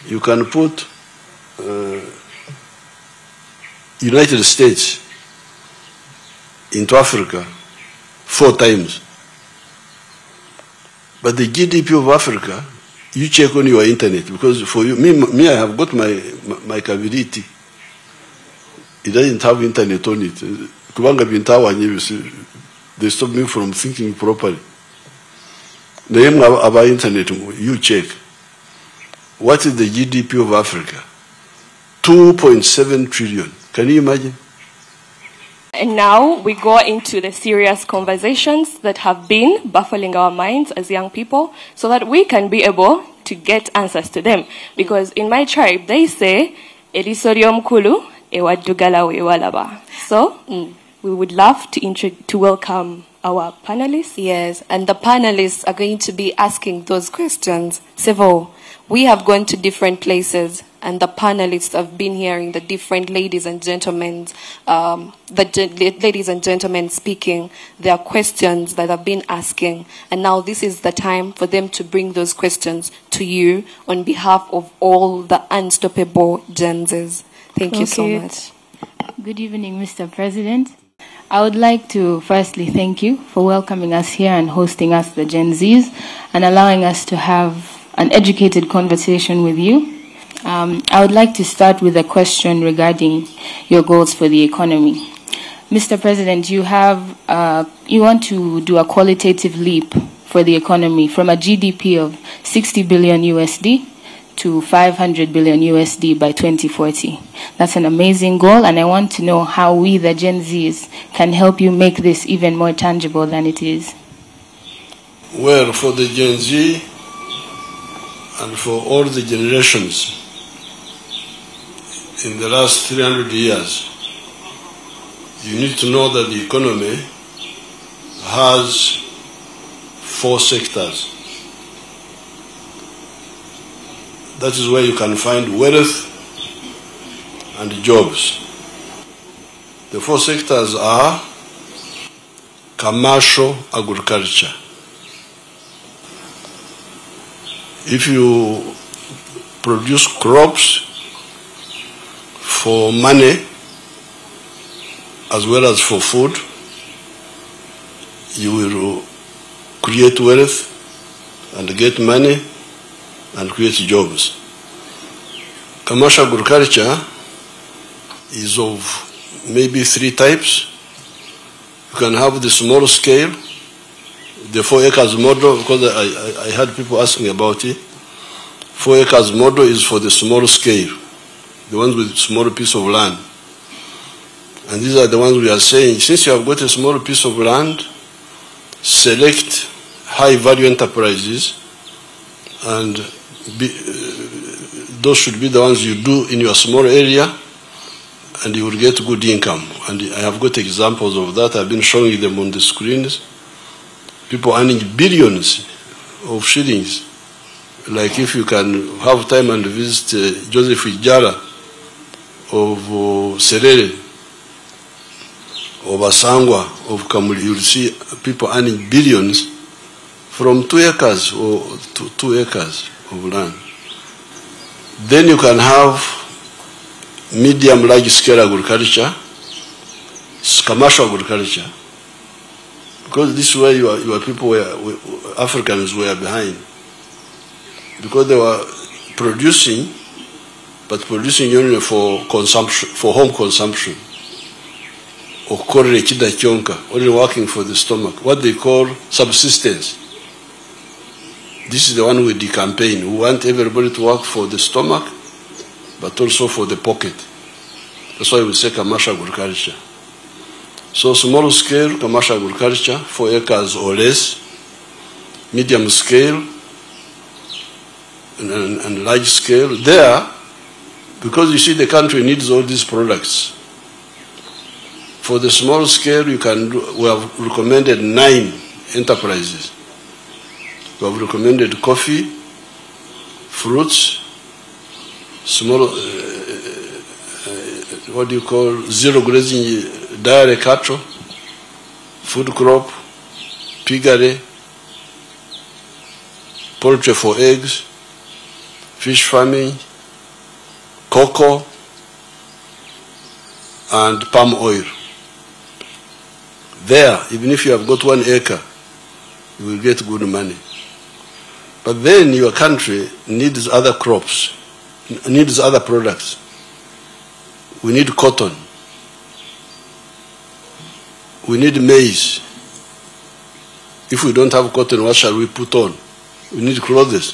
you can put United States into Africa 4 times. But the GDP of Africa, you check on your internet, because for you, me I have got my capability. It doesn't have internet on it. They stop me from thinking properly. The name of our internet, you check. What is the GDP of Africa? 2.7 trillion. Can you imagine? And now we go into the serious conversations that have been baffling our minds as young people, so that we can be able to get answers to them. Because in my tribe, they say, Erisorium Kulu, Ewadugala Ewalaba. So, we would love to welcome our panelists. Yes, and the panelists are going to be asking those questions. Several. We have gone to different places, and the panelists have been hearing the different ladies and gentlemen, ladies and gentlemen speaking, their questions that have been asking. And now this is the time for them to bring those questions to you on behalf of all the unstoppable Gen Zs. Thank you so much. Good evening, Mr. President. I would like to firstly thank you for welcoming us here and hosting us, the Gen Zs, and allowing us to have an educated conversation with you. I would like to start with a question regarding your goals for the economy. Mr. President, you want to do a qualitative leap for the economy from a GDP of 60 billion USD to 500 billion USD by 2040. That's an amazing goal, and I want to know how we, the Gen Zs, can help you make this even more tangible than it is. Well, for the Gen Z and for all the generations in the last 300 years, you need to know that the economy has 4 sectors. That is where you can find wealth and jobs. The 4 sectors are commercial agriculture. If you produce crops for money as well as for food, you will create wealth and get money and create jobs. Commercial agriculture is of maybe 3 types. You can have the small scale, the 4 acres model, because I had people asking about it. 4 acres model is for the small scale, the ones with small piece of land. And these are the ones we are saying, since you have got a small piece of land, select high value enterprises, and those should be the ones you do in your small area, and you will get good income. And I have got examples of that. I've been showing them on the screens. People earning billions of shillings. Like if you can have time and visit Joseph Ijara of Serere, of Asangwa, of Kamuli, you'll see people earning billions from 2 acres or 2 acres of land. Then you can have medium large scale agriculture, commercial agriculture, because this is where your people were, Africans were behind, because they were producing, but producing only for consumption, for home consumption, or only working for the stomach, what they call subsistence. This is the one with the campaign. We want everybody to work for the stomach, but also for the pocket. That's why we say commercial agriculture. So small scale commercial agriculture, 4 acres or less, medium scale and large scale. There, because you see the country needs all these products. For the small scale, we have recommended 9 enterprises. We have recommended coffee, fruits, small, what do you call, zero grazing dairy cattle, food crop, piggery, poultry for eggs, fish farming, cocoa, and palm oil. There, even if you have got 1 acre, you will get good money. But then your country needs other crops, needs other products. We need cotton. We need maize. If we don't have cotton, what shall we put on? We need clothes.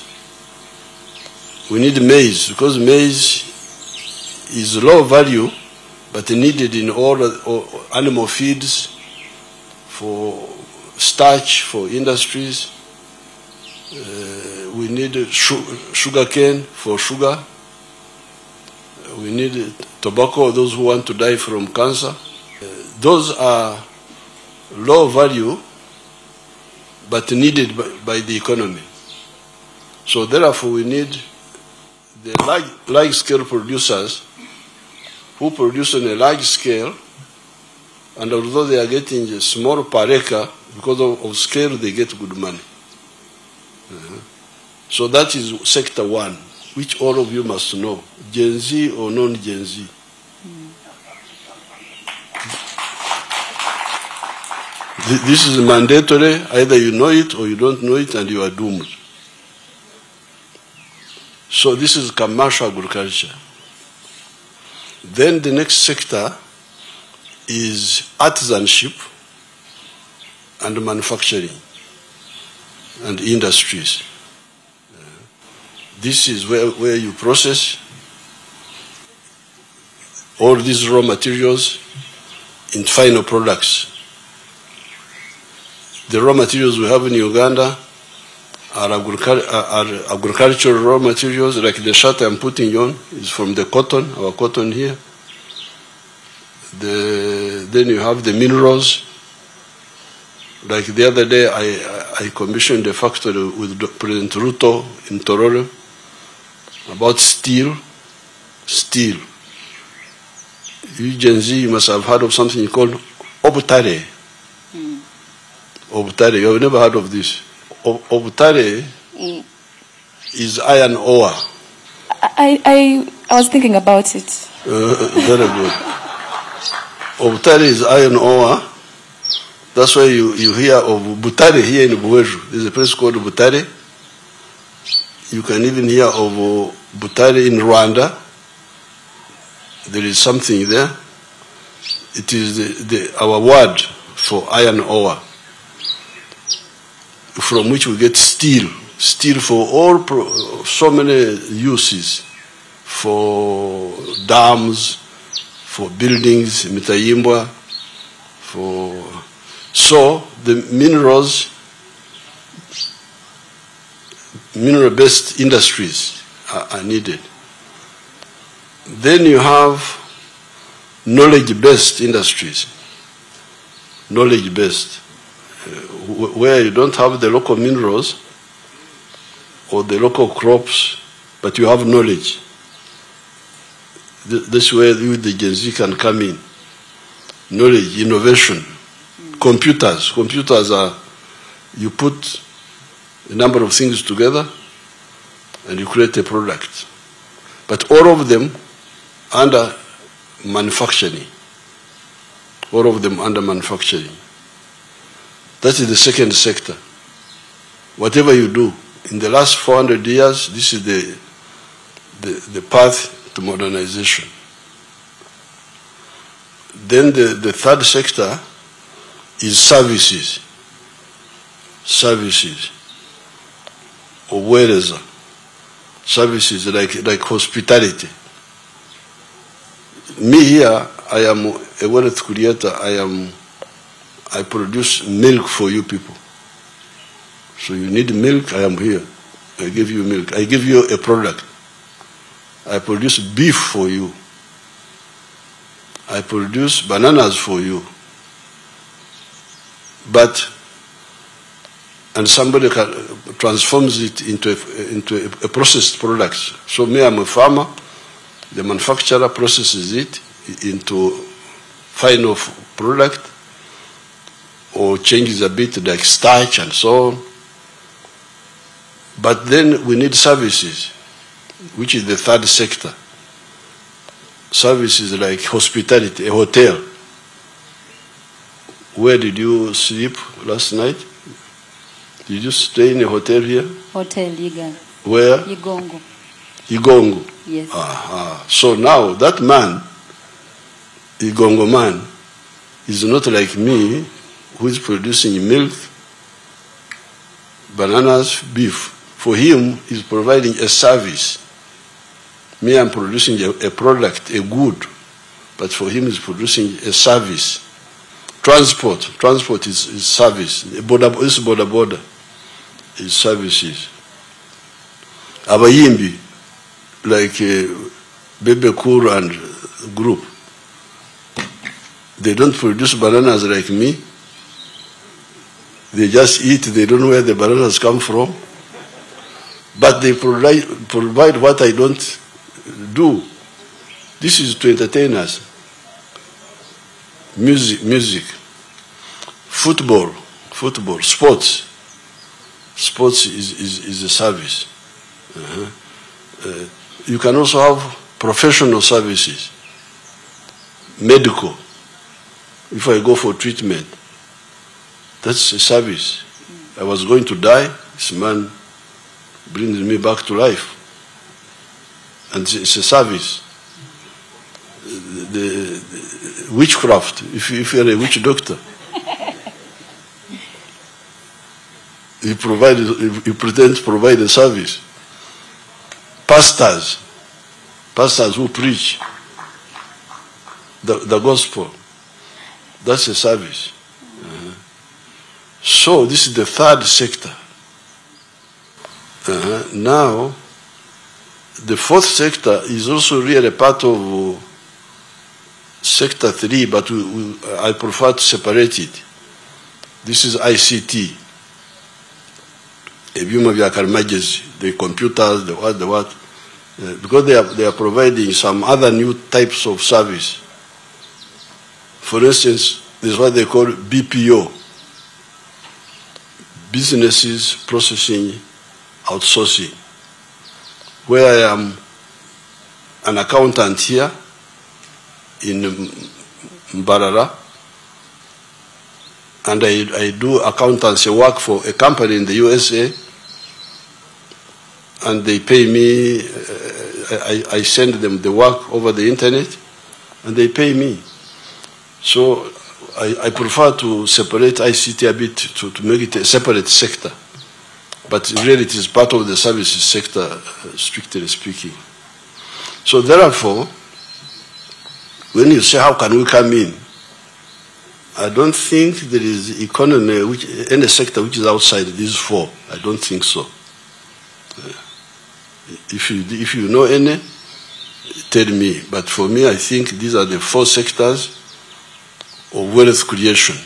We need maize, because maize is low value, but needed in all animal feeds, for starch, for industries. We need sugar cane for sugar. We need tobacco, those who want to die from cancer. Those are low value, but needed by the economy. So therefore we need the large-scale producers who produce on a large scale, and although they are getting a small per acre, because of scale they get good money. So that is sector 1, which all of you must know, Gen Z or non-Gen Z. This is mandatory, either you know it or you don't know it, and you are doomed. So this is commercial agriculture. Then the next sector is artisanship and manufacturing and industries. This is where you process all these raw materials in final products. The raw materials we have in Uganda are agricultural raw materials, like the shirt I'm putting on is from the cotton, our cotton here. Then you have the minerals. Like the other day, I commissioned a factory with President Ruto in Tororo about steel. Steel. You Gen Z, you must have heard of something called obutare. Obutare, you have never heard of this. Obutare is iron ore. I was thinking about it. Very good. Obutare is iron ore. That's why you hear of Butare here in Buweju. There's a place called Butare. You can even hear of Butare in Rwanda. There is something there. It is our word for iron ore, from which we get steel. Steel for so many uses, for dams, for buildings, Mitayimbwa, so the mineral-based industries are needed. Then you have knowledge-based industries, knowledge-based, where you don't have the local minerals or the local crops, but you have knowledge. This is where the Gen Z can come in. Knowledge, innovation. Computers. Computers are, you put a number of things together and you create a product. But all of them under manufacturing. All of them under manufacturing. That is the second sector. Whatever you do, in the last 400 years, this is the path to modernization. Then the third sector is services. Services. Or whereas services like hospitality. Me here, I am a wealth creator. I produce milk for you people. So you need milk, I am here. I give you milk. I give you a product. I produce beef for you. I produce bananas for you. And somebody transforms it into a processed product. So me, I'm a farmer. The manufacturer processes it into final product, or changes a bit like starch and so on. But then we need services, which is the third sector. services like hospitality, a hotel. Where did you sleep last night? Did you stay in a hotel here? Hotel Uganda. Where? Igongo. Igongo. Yes. So now that man, Igongo man, is not like me, who is producing milk, bananas, beef. For him, he's providing a service. Me, I'm producing a product, a good, but for him, he's producing a service. Transport is service. Border is services. Abayimbi, like Bebe Kur and group, they don't produce bananas like me. They just eat, they don't know where the bananas come from. But they provide what I don't do. This is to entertain us. Music, football, sports. Sports is a service. You can also have professional services, medical. If I go for treatment, that's a service. I was going to die, this man brings me back to life. And it's a service. The witchcraft, if you're a witch doctor, you pretend to provide a service. Pastors who preach the gospel, that's a service. So this is the third sector. Now, the fourth sector is also really part of sector 3, but I prefer to separate it. This is ICT. The computers, the what, because they are providing some other new types of service. For instance, this is what they call BPO, businesses processing outsourcing, where I am an accountant here in Mbarara, and I do accountancy work for a company in the USA, and they pay me, I send them the work over the internet, and they pay me. So I prefer to separate ICT a bit to make it a separate sector. But really it is part of the services sector, strictly speaking. So therefore, when you say how can we come in, I don't think there is economy, any sector which is outside these four. I don't think so. If you know any, tell me. But for me, I think these are the four sectors of wealth creation.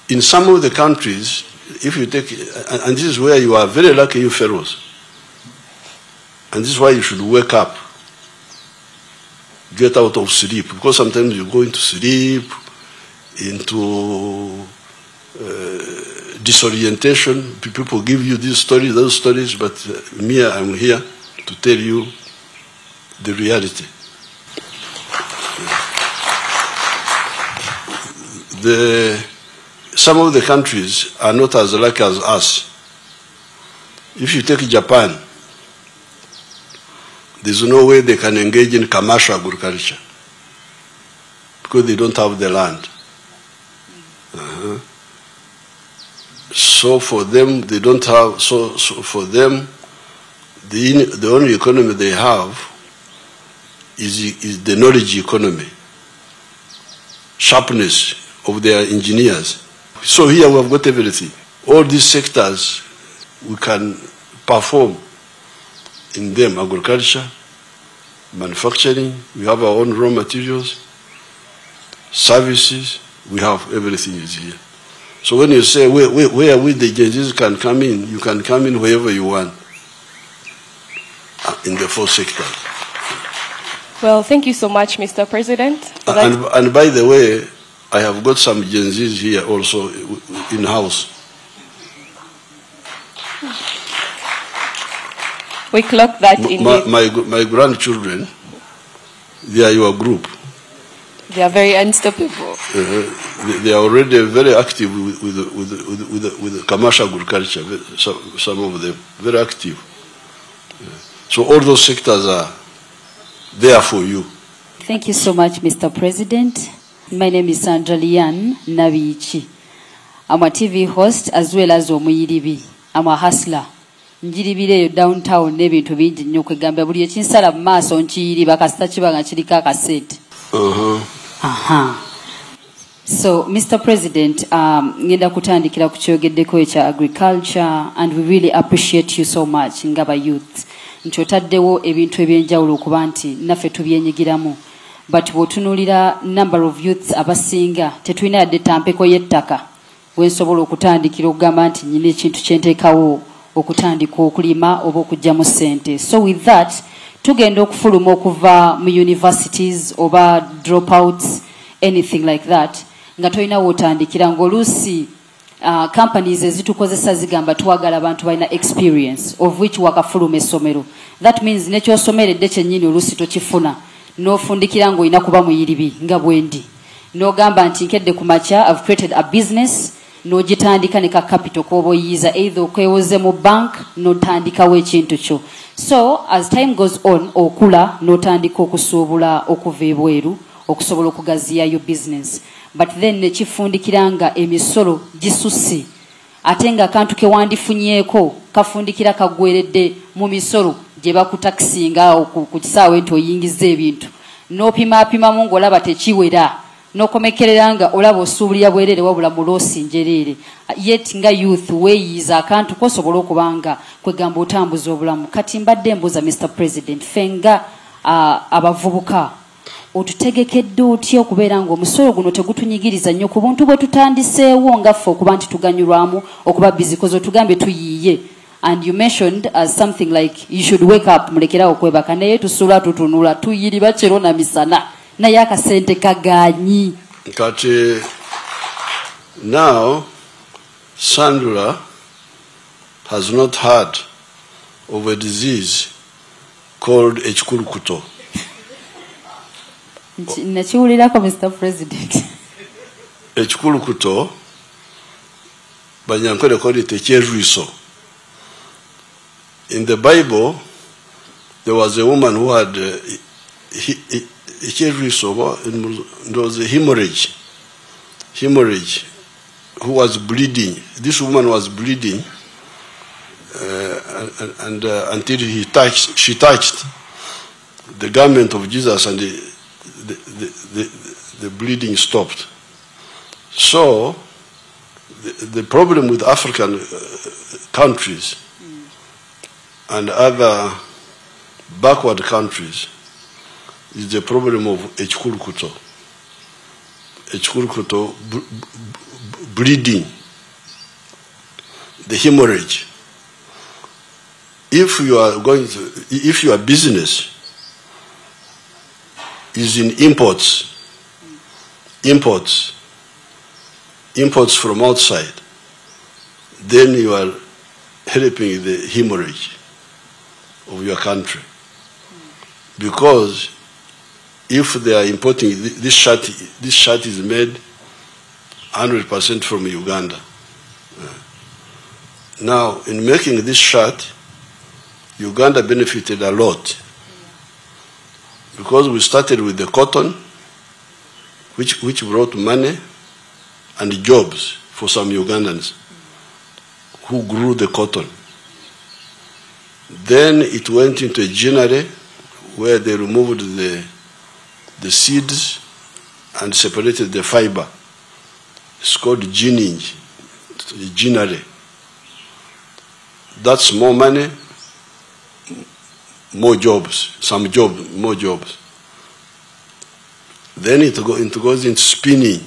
In some of the countries, if you take, and this is where you are very lucky, you fellows, and this is why you should wake up, get out of sleep, because sometimes you go into sleep, into disorientation. People give you these stories, those stories, but me, I'm here to tell you the reality. Some of the countries are not as lucky as us. If you take Japan, there's no way they can engage in commercial agriculture because they don't have the land. So for them, they don't have. So for them, the only economy they have is the knowledge economy, sharpness of their engineers. So here we have got everything. All these sectors we can perform in them: agriculture, manufacturing. We have our own raw materials, services. We have everything is here. So when you say where we the Gen can come in, you can come in wherever you want in the four sectors. Well, thank you so much, Mr. President. And by the way, I have got some Gen Zs here also in-house. We clock that in. My grandchildren, They are your group. They are very unstoppable. They are already very active with commercial agriculture, some of them, very active. So all those sectors are there for you. Thank you so much, Mr. President. My name is Sandra Lian Nabichi. I'm a TV host as well as Omuyiribi. I'm a hustler. Njiribireyo downtown n'ebintu bingi nnyo kwegamba buli ekinsala mu maaso nkiyiriba kasita kiba nga kiriko akasente. So, Mr. President, ngenda kutandikira ku kyogeddeko ekya agriculture, and we really appreciate you so much ngaba youth. Nti otaddewo ebintu ebyenjawulo okuba nti naffe tubyenyigiramu. But bw'otunuulira number of youths abasinga tetulina yadde tampeko y'ettaka wensobola okutandikira okugamba nti nyina ekintu kyenteekawo okutandika okulima oba okuggyamu ssente. So with that, tugenda okufuluma okuva mu universities oba dropouts, anything like that, nga tolina wootandikira ng'oluusi companies ezitukozesa zigamba twagala abantu balina experience of which wakafuluma essomero. That means nekyosomeredde kyennyini oluusi tokifuna n'ofundikira ng'olina kuba muyiribi nga bwendi n'ogamba nti nkedde ku makya I've created a business n'ogitandika ne ka capital k'oba oyiyiza either okwewoze mu bank n'otandikawo ekintu kyo. So as time goes on okula n'otandika okusuubula okuva ebweru okusobola okugaziyayo business, but then nekifundikira nga emisolo gisusse ate nga akantu ke wandifunyeeko kafundikira kagweredde mu misolo gye bakutakisinga ku kisaawe nti oyingiza ebintu n'opimaapimamu ng'olaba tekiwera n'okomekerera nga olaba osuubulira bwereere wabula mu loosi njereere. Yet nga youth weeyiza akantu kosobola okuba nga kwegamba otambuza obulamu. Kati mbadde mbuuza Mr. President, ffe nga abavubuka otutegekedde otya okubeera ng'omusolo guno tegutunyigiriza nnyo ku buntu bwe tutandiseewo nga ffe okuba nti tuganyulwamu okuba bizikozi otugambe tuyiiye. And you mentioned as something like you should wake up mulekerawo okwebaka naye tusula tutunula tuyiriba kiro na misana naye akasente kaganyi. Kati now Sandra has not heard of a disease called ekikulukuto. Nakiwulirako Mr. President. Ekikulukuto Banyankole called it ekyerwiso. In the Bible, there was a woman who had there was a hemorrhage, who was bleeding. This woman was bleeding, until she touched the garment of Jesus, and the bleeding stopped. So, the problem with African countries and other backward countries is the problem of ekikulukuto. Ekikulukuto, bleeding, the hemorrhage. If your business is in imports from outside, then you are helping the hemorrhage of your country. Because if they are importing this shirt is made 100% from Uganda. Now, in making this shirt, Uganda benefited a lot, because we started with the cotton, which brought money and jobs for some Ugandans who grew the cotton. Then it went into a ginnery where they removed the seeds and separated the fiber. It's called ginning, ginnery. That's more money, more jobs, more jobs. Then it goes into spinning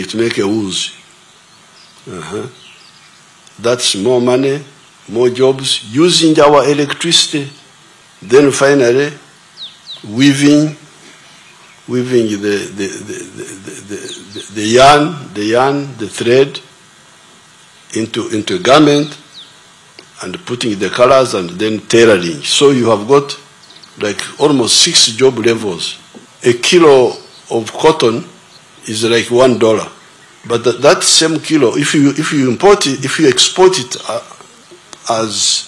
to make a wool. That's more money, more jobs, using our electricity. Then finally, weaving the yarn, the thread into a garment, and putting the colors, and then tailoring. So you have got like almost 6 job levels. A kilo of cotton is like $1. But that same kilo, if you import it, if you export it as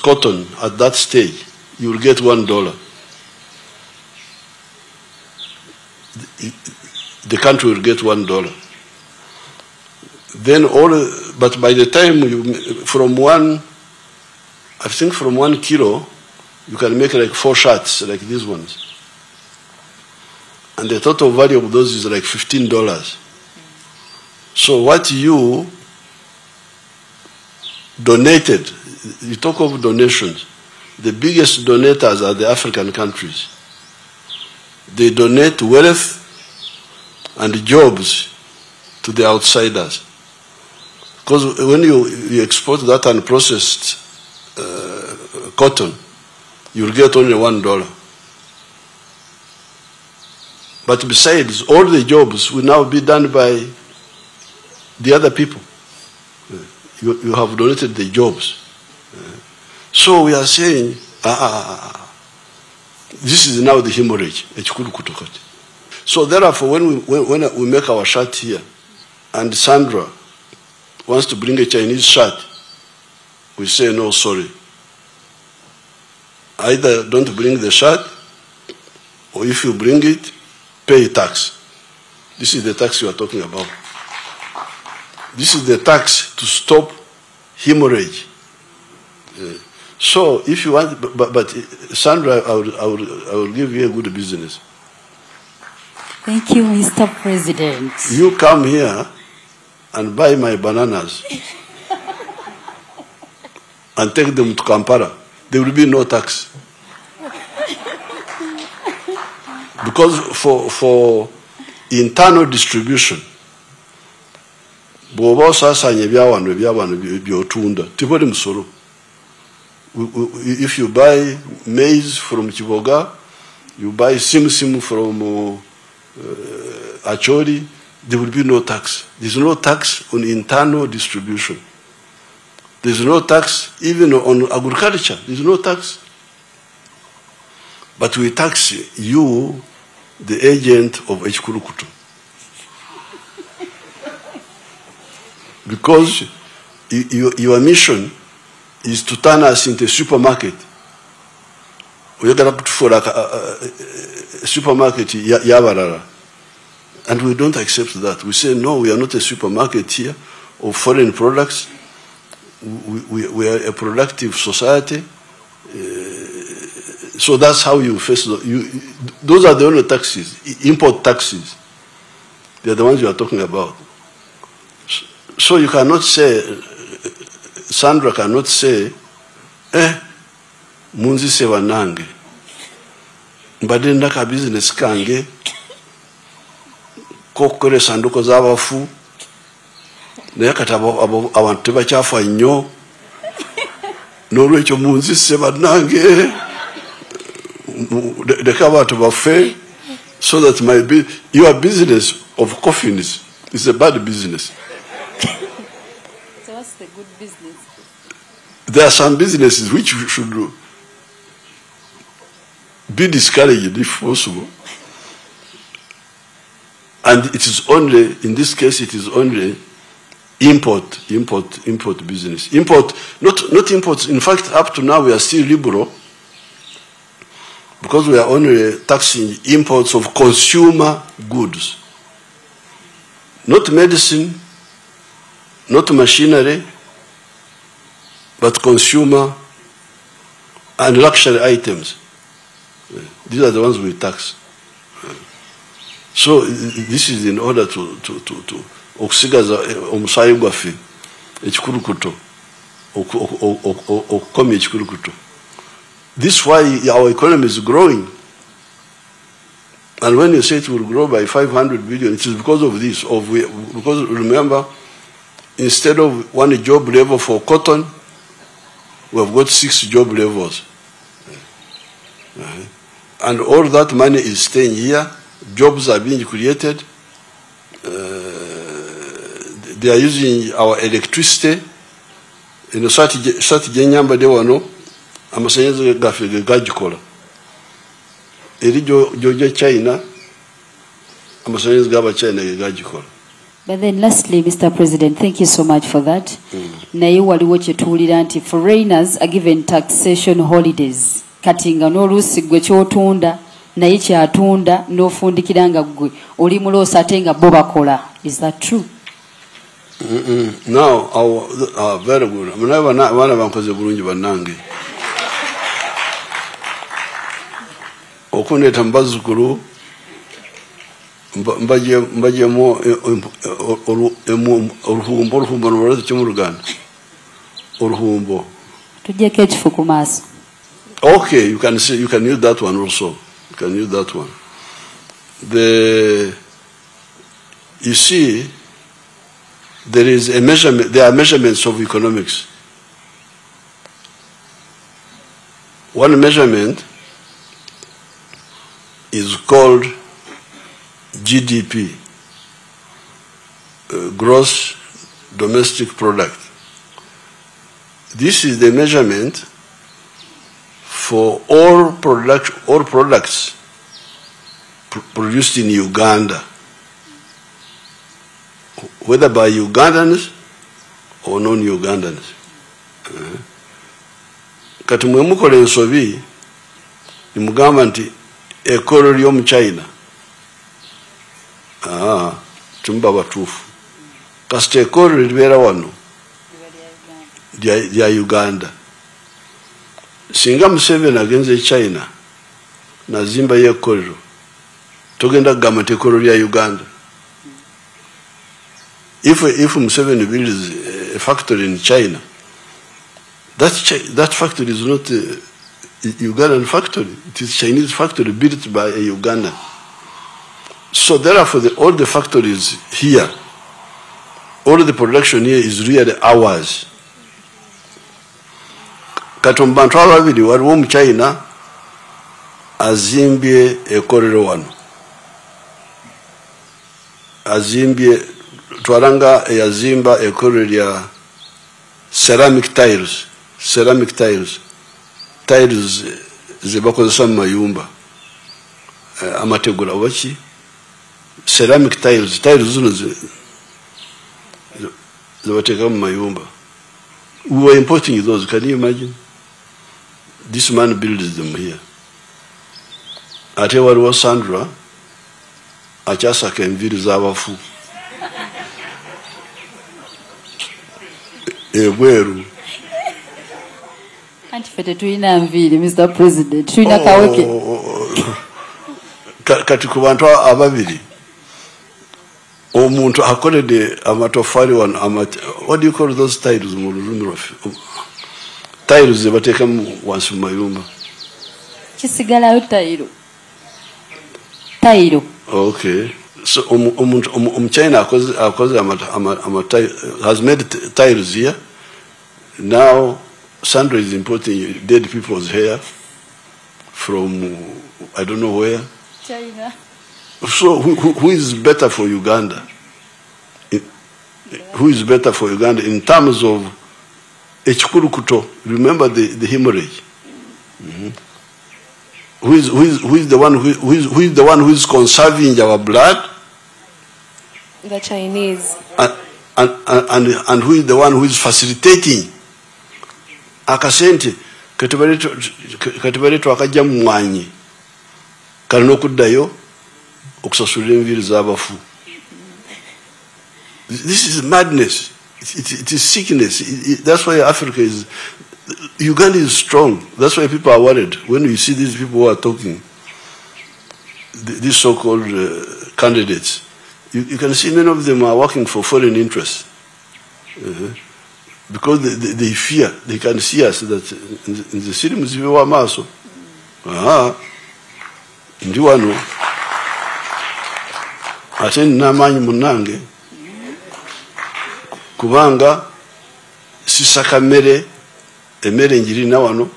cotton at that stage, you will get $1. The country will get $1. Then but by the time from 1 kilo, you can make like 4 shirts like these ones. And the total value of those is like $15. So what you donated, you talk of donations, the biggest donators are the African countries. They donate wealth and jobs to the outsiders. Because when you export that unprocessed cotton, you'll get only $1. But besides, all the jobs will now be done by the other people. You have donated the jobs. So we are saying, this is now the hemorrhage. So therefore, when we make our shirt here, and Sandra wants to bring a Chinese shirt, we say, no, sorry. Either don't bring the shirt, or if you bring it, pay tax. This is the tax you are talking about. This is the tax to stop hemorrhage. So if you want, but Sandra, I will give you a good business. Thank you, Mr. President. You come here and buy my bananas and take them to Kampala. There will be no tax. Because for internal distribution, if you buy maize from Chiboga, you buy simsim from Acholi, there will be no tax. There's no tax on internal distribution. There's no tax even on agriculture. There's no tax. But we tax you, the agent of Echikurukutu. Because your mission is to turn us into a supermarket. We are going to put for a supermarket, Yabarara. And we don't accept that. We say, no, we are not a supermarket here of foreign products. We are a productive society. So that's how you face those are the only taxes, import taxes. They are the ones you are talking about. So you cannot say, Sandra cannot say, munzi sewa nange. Mbade ndaka business kange, kokore sanduko z'abafu, naye kati abantu tebakyafa nnyo, n'olwekyo munzi sewa nange. The cover to buffet, so that your business of coffins is a bad business. So what's the good business? There are some businesses which should be discouraged if possible. And it is only, in this case, it is only import business. Import, not imports. In fact, up to now we are still liberal, because we are only taxing imports of consumer goods. Not medicine, not machinery, but consumer and luxury items. These are the ones we tax. So this is in order to okusigaza omusayi gwaffe ekikulukuto okukomya ekikulukuto. This is why our economy is growing. And when you say it will grow by 500 billion, it is because of this. Because remember, instead of 1 job level for cotton, we have got 6 job levels. And all that money is staying here. Jobs are being created. They are using our electricity. In the Sati Genyamba de Wano, amasanyalaze gaffe gagikola eri jojo China amasanyalaze gaba China gagikola. But then lastly, Mr. President, thank you so much for that. Naye waliwo kyetuwulira nti foreigners are given taxation holidays. Kati nga n'oluusi gwe ky'otunda naye kyatunda n'ofundikira nga gwe oli muloosa ate nga bo bakola. Is that true? Now, very good. Abaana bankoze bulungi bannange. Okundeeta mu bazzukulu mbajjemu oluhumbo nolwalezi kyo mu Luganda. Oluhumbo. Tujjeko ekifu ku maaso. Okay, you can use that one also. You can use that one. You see, there are measurements of economics. One measurement is called GDP, gross domestic product. This is the measurement for all products produced in Uganda, whether by Ugandans or non-Ugandans. Kati mwe mukola ensobi nimugamba nti ekolo ly'omu China tumba batuufu kasita ekolo libeera wano lya Uganda. Singa Museveni agenze China nazimba yekolero togenda kugamba nti ekolo lya Uganda. If Museveni builds a factory in China, that factory is not a Ugandan factory. It is a Chinese factory built by a Ugandan. So therefore, all the factories here, all the production here is really ours. Katombantu ababiri waliwo mu China azimbye ekolero wano. Azimbye twaranga yazimba ekolero lya ceramic tiles ze bakozesa mu mayumba amategula waki ceramic tiles zino ze bateka mu mayumba. We were importing those. Can you imagine? This man builds them here. Ate waliwo Sandra akyasaka enviiri z'abafu ebweru. Anti fete tulina nviiri, Mr. President. Tulina kaweke. Kati ku bantu ababiri omuntu akolede amatofali wano what do you call those tiles mu lulimi lwaffe? Tiles ze bateeka wansi mu mayumba. Kisigalayo tayiro. Okay. So China has made tiles here. Now Sandra is importing dead people's hair from I don't know where. China. So who is better for Uganda? Who is better for Uganda in terms of echikurukuto? Remember the hemorrhage. Who is the one who is conserving our blood? The Chinese. And who is the one who is facilitating? Akasente katibaletu akajja mu mwanyi kalina okuddayo okusasulira enviiri z'abafu. This is madness. It is sickness. That's why Africa is... Uganda is strong. That's why people are worried. When you see these people who are talking, these so-called candidates, you can see many of them are working for foreign interests. Because they fear. They can see us that in the city Museveni wa maso. Ndi wano. Ate namaanyi munange. Kubanga sisaka mmere emmere njirina wano.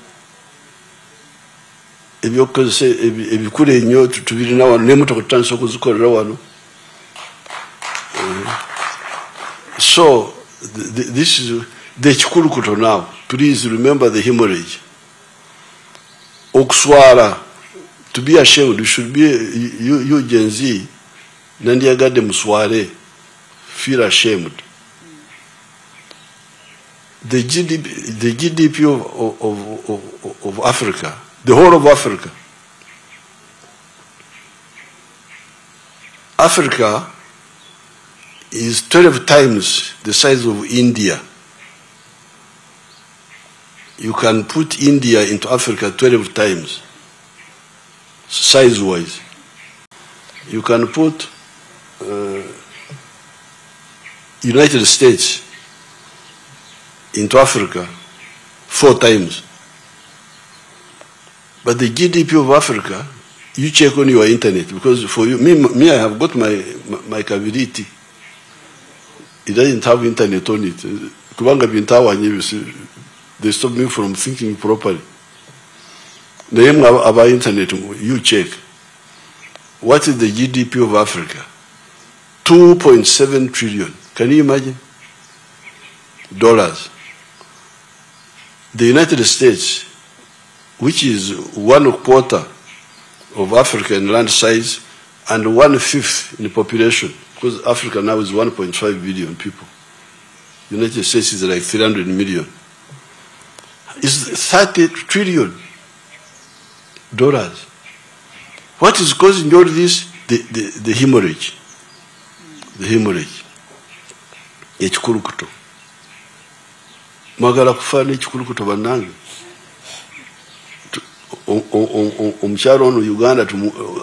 Ebyokozesa ebikulu ennyo tubirina wano n'emmotoka tutandise okuzikolera wano. So this is the chikulukuto now. Please remember the hemorrhage. Okuswara, to be ashamed, you should be, you Gen Z, Nandiagade Musware, feel ashamed. The GDP of Africa, the whole of Africa. Africa is 12 times the size of India. You can put India into Africa 12 times, size-wise. You can put United States into Africa 4 times. But the GDP of Africa, you check on your internet, because for you, me I have got my capability. It doesn't have internet on it. They stop me from thinking properly. The name about internet, you check. What is the GDP of Africa? 2.7 trillion. Can you imagine? Dollars. The United States, which is 1/4 of African land size and 1/5 in the population, because Africa now is 1.5 billion people. The United States is like 300 million. It's $30 trillion. What is causing all this? The hemorrhage. The hemorrhage. Ekikulukuto. Mwagala kufaana ekikulukuto bannange. Omukyalo ono Uganda,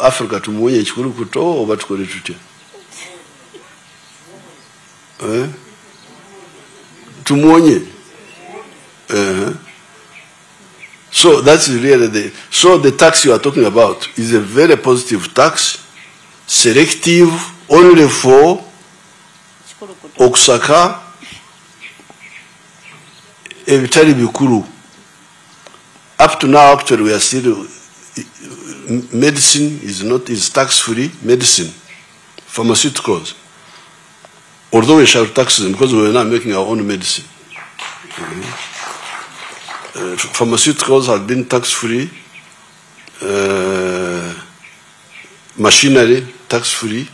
Africa tumuwonye ekikulukuto oba tukole tutya? Tumuwonye. So that's really the tax you are talking about is a very positive tax, selective, only for okusaka ebitali bikulu. Up to now, actually, we are still, medicine is tax-free, medicine, pharmaceuticals. Although we shall tax them because we are not making our own medicine. Pharmaceuticals have been tax-free, machinery, tax-free,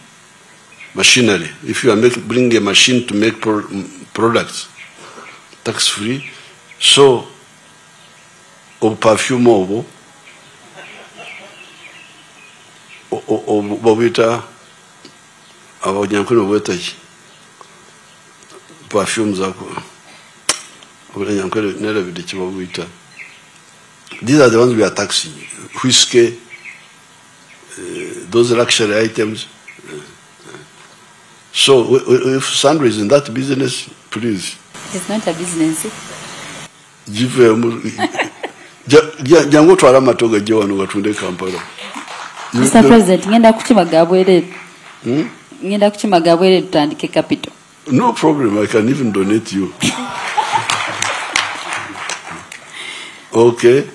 machinery. If you are bring a machine to make products, tax-free. So, of perfume over, bobita, about Yankuno Wetaji, perfumes are. These are the ones we are taxing. Whiskey, those luxury items. So, if Sandra is in that business, please. It's not a business. Mr. President, no problem, I can even donate you. Okay.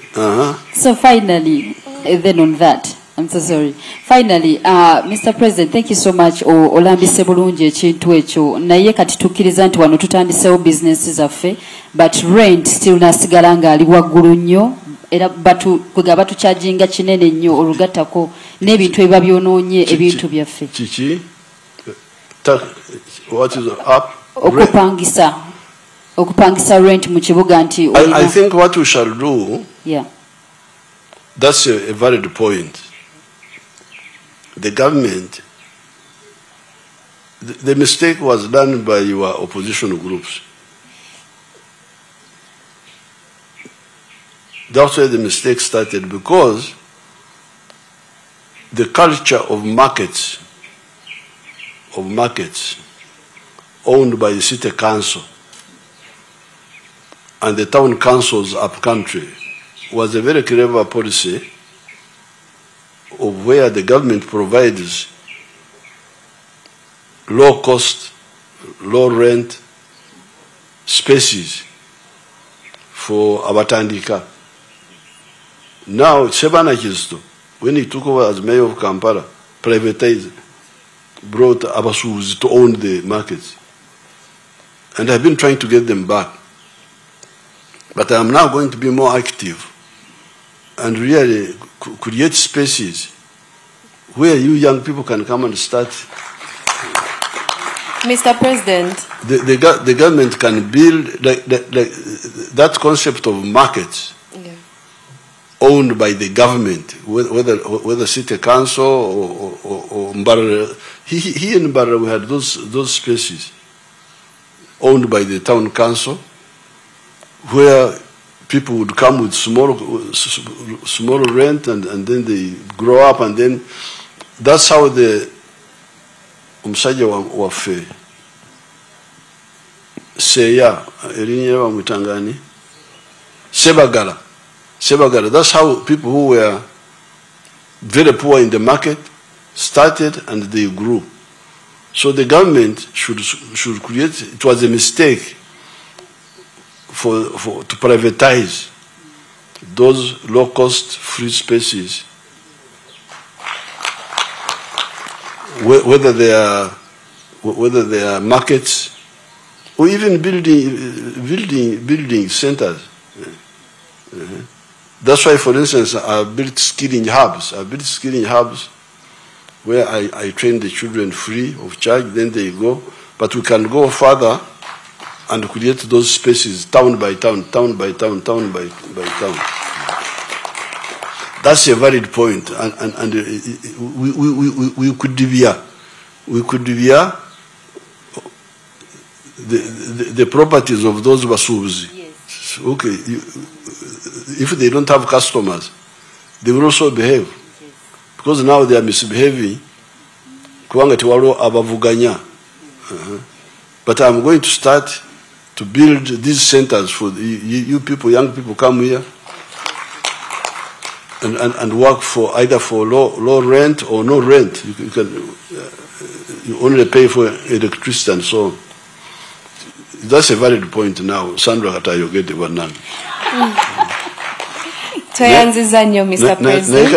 So finally, then on that, I'm so sorry. Finally, Mr. President, thank you so much. Olambise bulungi ekintu ekyo naye kati tukkiriza nti wano tutandisewo businesses zaffe, but rent still nasigala ng'ali waggulu nnyo era kwega batucharginga kinene nnyo olugattako n'ebintu ebiba byonoonye ebintu byaffe. Kiki? What is up? Okupangisa rent mu kibuga nti I think what we shall do, yeah, that's a valid point. The government, the mistake was done by your opposition groups. That's where the mistake started, because the culture of markets owned by the city council and the town councils up country was a very clever policy of where the government provides low cost, low rent spaces for abatandika. Now, Sebana Kisto, when he took over as mayor of Kampala, privatized, brought Abasuzi to own the markets. And I've been trying to get them back. But I'm now going to be more active and really create spaces where you young people can come and start. Mr. President. The government can build that concept of markets owned by the government, whether city council or Mbarara. Here in Mbarara we had those spaces owned by the town council where people would come with small rent and then they grow up, and then that's how the omusajja waffe Seya erinnya bamutangani Sebagala, that's how people who were very poor in the market started and they grew. So the government should create, it was a mistake to privatize those low-cost free spaces, whether they are markets or even building centers. That's why, for instance, I built skilling hubs. Where I train the children free of charge, then they go. But we can go further and create those spaces town by town. That's a valid point, and we could deviate the properties of those basubuzi. Yes. Okay, if they don't have customers, they will also behave. Yes. Because now they are misbehaving. But I'm going to start to build these centers for you people, young people, come here and work for either for low rent or no rent. You only pay for electricity and so on. That's a valid point now. Sandra Katayogete Banan. Mr. President.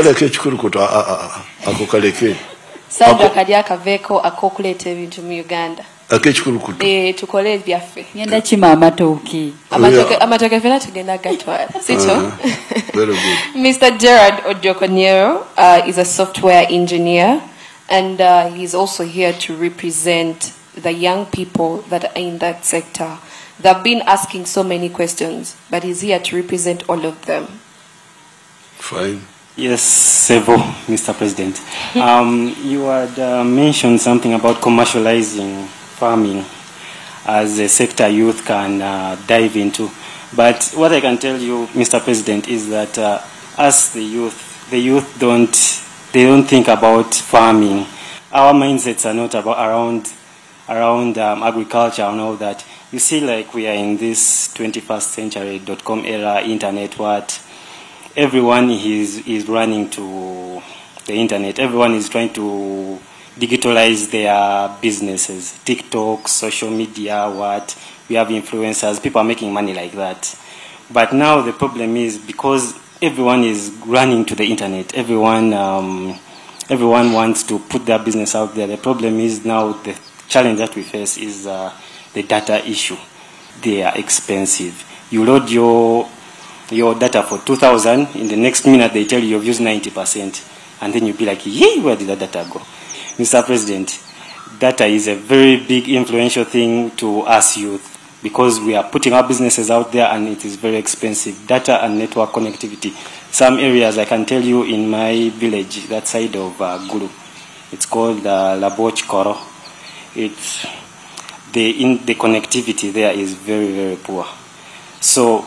Sandra Kadiaka Veko akokulete ebintu mu Uganda. Tukole byaffe. Ngenda chima amatoki. Amatoki fena tugenda gatwala. Sito? Very good. Mr. Gerard Ojokonyero is a software engineer, and he's also here to represent the young people that are in that sector. They've been asking so many questions, but he's here to represent all of them. Fine. Yes, several, Mr. President. You had mentioned something about commercializing farming as a sector youth can dive into. But what I can tell you, Mr. President, is that as the youth don't think about farming. Our mindsets are not around agriculture and all that. You see, like we are in this 21st century .com era, internet, what? Everyone is running to the internet. Everyone is trying to digitalize their businesses. TikTok, social media, what? We have influencers. People are making money like that. But now the problem is because everyone is running to the internet. Everyone wants to put their business out there. The problem is now the challenge that we face is the data issue. They are expensive. You load your data for 2,000, in the next minute they tell you you've used 90%, and then you'll be like, yay, where did that data go? Mr. President, data is a very big influential thing to us youth because we are putting our businesses out there and it is very expensive. Data and network connectivity. Some areas, I can tell you in my village, that side of Gulu, it's called Laboch Koro. It's the connectivity there is very, very poor. So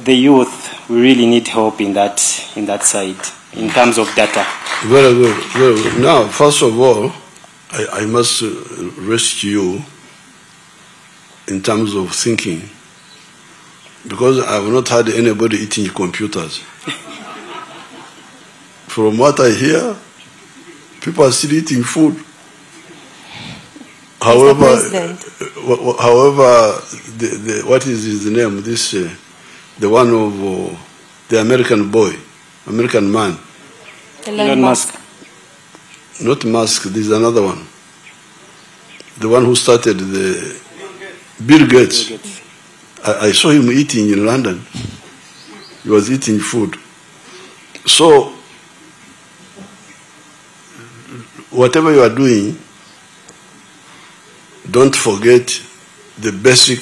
the youth, we really need help in that side, in terms of data. Very good, very good. Now, first of all, I must rescue you in terms of thinking, because I have not had anybody eating computers. From what I hear, people are still eating food. However, what is his name? This the one of the American boy, American man. Elon Musk. Not Musk. There's another one. The one who started the Bill Gates. I saw him eating in London. He was eating food. So, whatever you are doing, don't forget the basic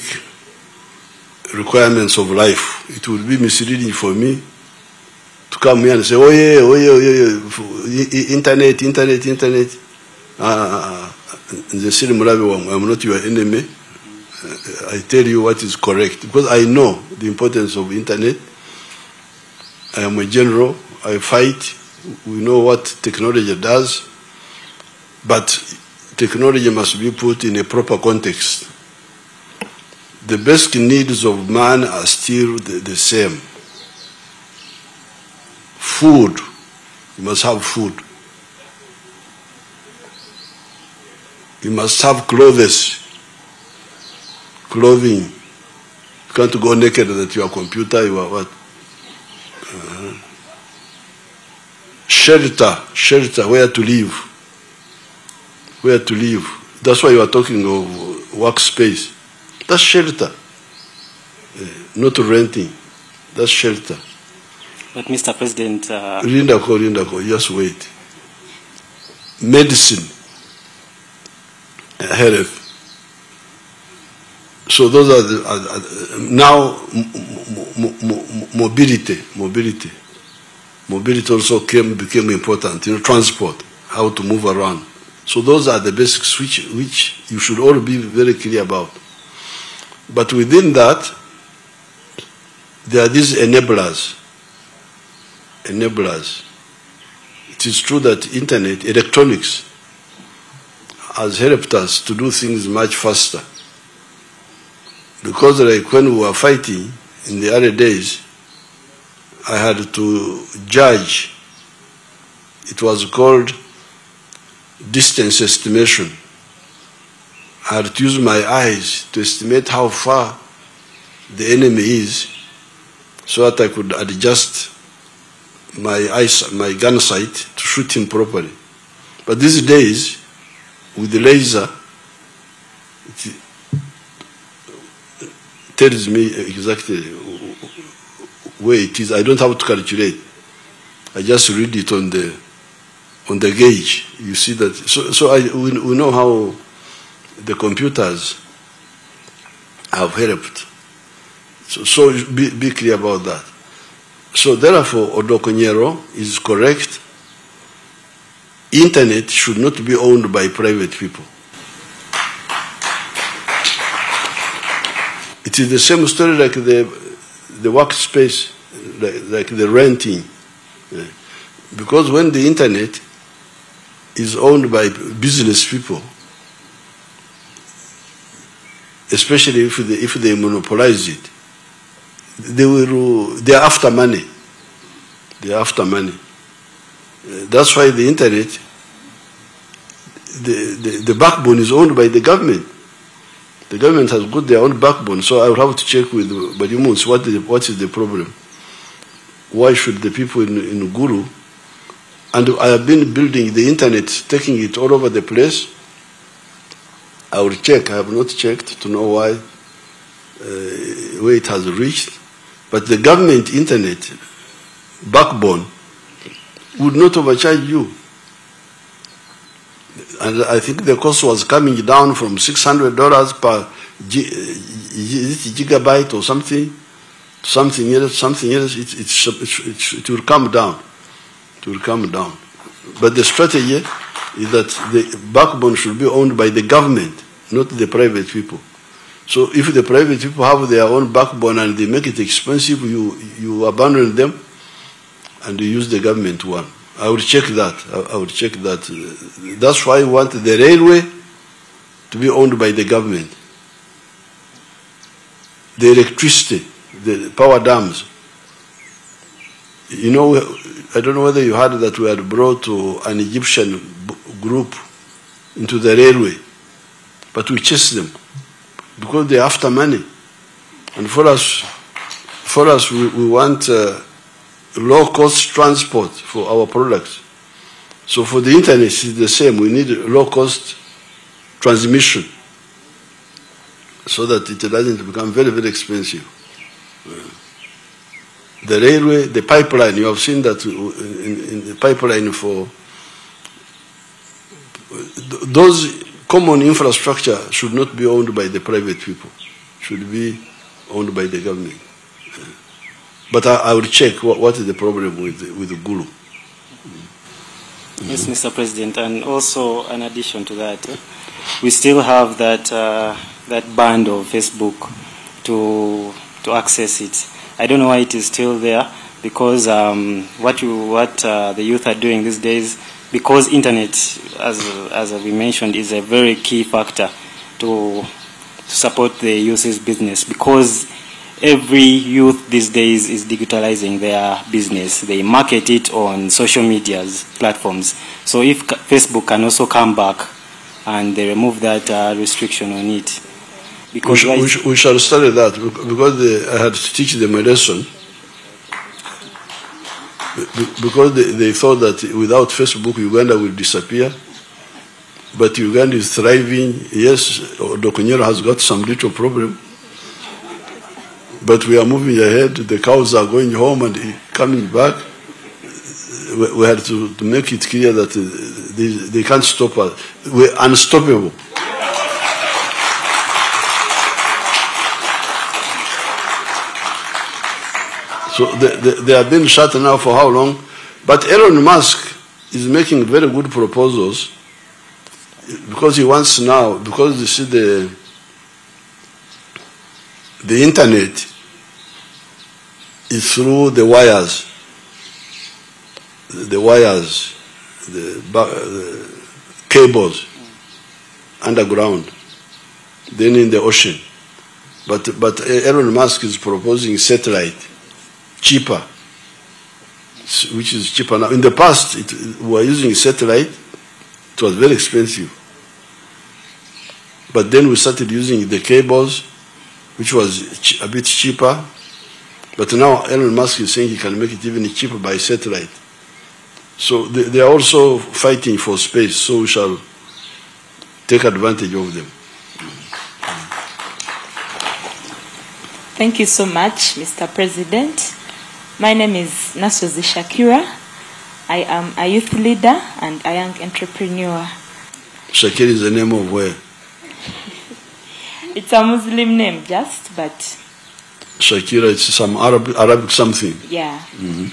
requirements of life. It would be misleading for me to come here and say, oh yeah, internet. The city Murabi, I'm not your enemy. I tell you what is correct, because I know the importance of internet. I am a general, I fight, we know what technology does, but technology must be put in a proper context. The basic needs of man are still the same. Food, you must have food. You must have clothes. Clothing. You can't go naked that you are computer, you are what? Shelter, where to live. Where to live. That's why you are talking of workspace. That's shelter. Not renting. That's shelter. But Mr. President... Linda, just wait. Medicine. Health. So those are the, now mobility. Mobility also became important. Transport, how to move around. So those are the basics which you should all be very clear about. But within that, there are these enablers. It is true that internet, electronics, has helped us to do things much faster. Because like when we were fighting in the early days, I had to judge. It was called distance estimation. I had to use my eyes to estimate how far the enemy is so that I could adjust my gun sight to shoot him properly. But these days, with the laser, it tells me exactly where it is. I don't have to calculate. I just read it on the gauge. You see that. So we know how the computers have helped. So be clear about that. So therefore, Odokonyero is correct. Internet should not be owned by private people. It is the same story like the workspace, like the renting. Because when the internet is owned by business people, especially if they monopolize it, they are after money. They are after money. That's why the internet, the backbone is owned by the government. The government has got their own backbone, so I will have to check with Badimuns what is the problem. Why should the people in Gulu, and I have been building the internet, taking it all over the place. I will check, I have not checked to know why, where it has reached. But the government internet backbone would not overcharge you. And I think the cost was coming down from $600 per gigabyte or something else. It will come down. It will come down. But the strategy is that the backbone should be owned by the government, not the private people. So if the private people have their own backbone and they make it expensive, you abandon them and you use the government one. I will check that. I will check that. That's why I want the railway to be owned by the government. The electricity, the power dams. You know, I don't know whether you heard that we had brought an Egyptian group into the railway, but we chased them because they're after money. And for us, we want low-cost transport for our products. So for the internet, it's the same. We need low-cost transmission so that it doesn't become very, very expensive. the railway, the pipeline. You have seen that in the pipeline for those common infrastructure should not be owned by the private people, should be owned by the government. But I will check what is the problem with the Gulu. Yes, Mr. President, and also in addition to that, we still have that that band of Facebook to access it. I don't know why it is still there, because what the youth are doing these days, because internet, as we mentioned, is a very key factor to support the youth's business, because every youth these days is digitalizing their business. They market it on social media platforms. So if Facebook can also come back and they remove that restriction on it. Because we shall study that, because I had to teach them a lesson. Because they thought that without Facebook, Uganda will disappear. But Uganda is thriving. Yes, Dokunyero has got some little problem. But we are moving ahead. The cows are going home and coming back. We had to make it clear that they can't stop us. We're unstoppable. So they have been shut now for how long? But Elon Musk is making very good proposals, because he wants now, because you see the internet is through the wires, the cables underground, then in the ocean. But Elon Musk is proposing satellite, cheaper, which is cheaper now. In the past, we were using satellite. It was very expensive. But then we started using the cables, which was a bit cheaper. But now Elon Musk is saying he can make it even cheaper by satellite. So they are also fighting for space, so we shall take advantage of them. Thank you so much, Mr. President. My name is Nasozi Shakira. I am a youth leader and a young entrepreneur. Shakira is the name of where? It's a Muslim name, just, but... Shakira, it's some Arabic something. Yeah. Mm-hmm.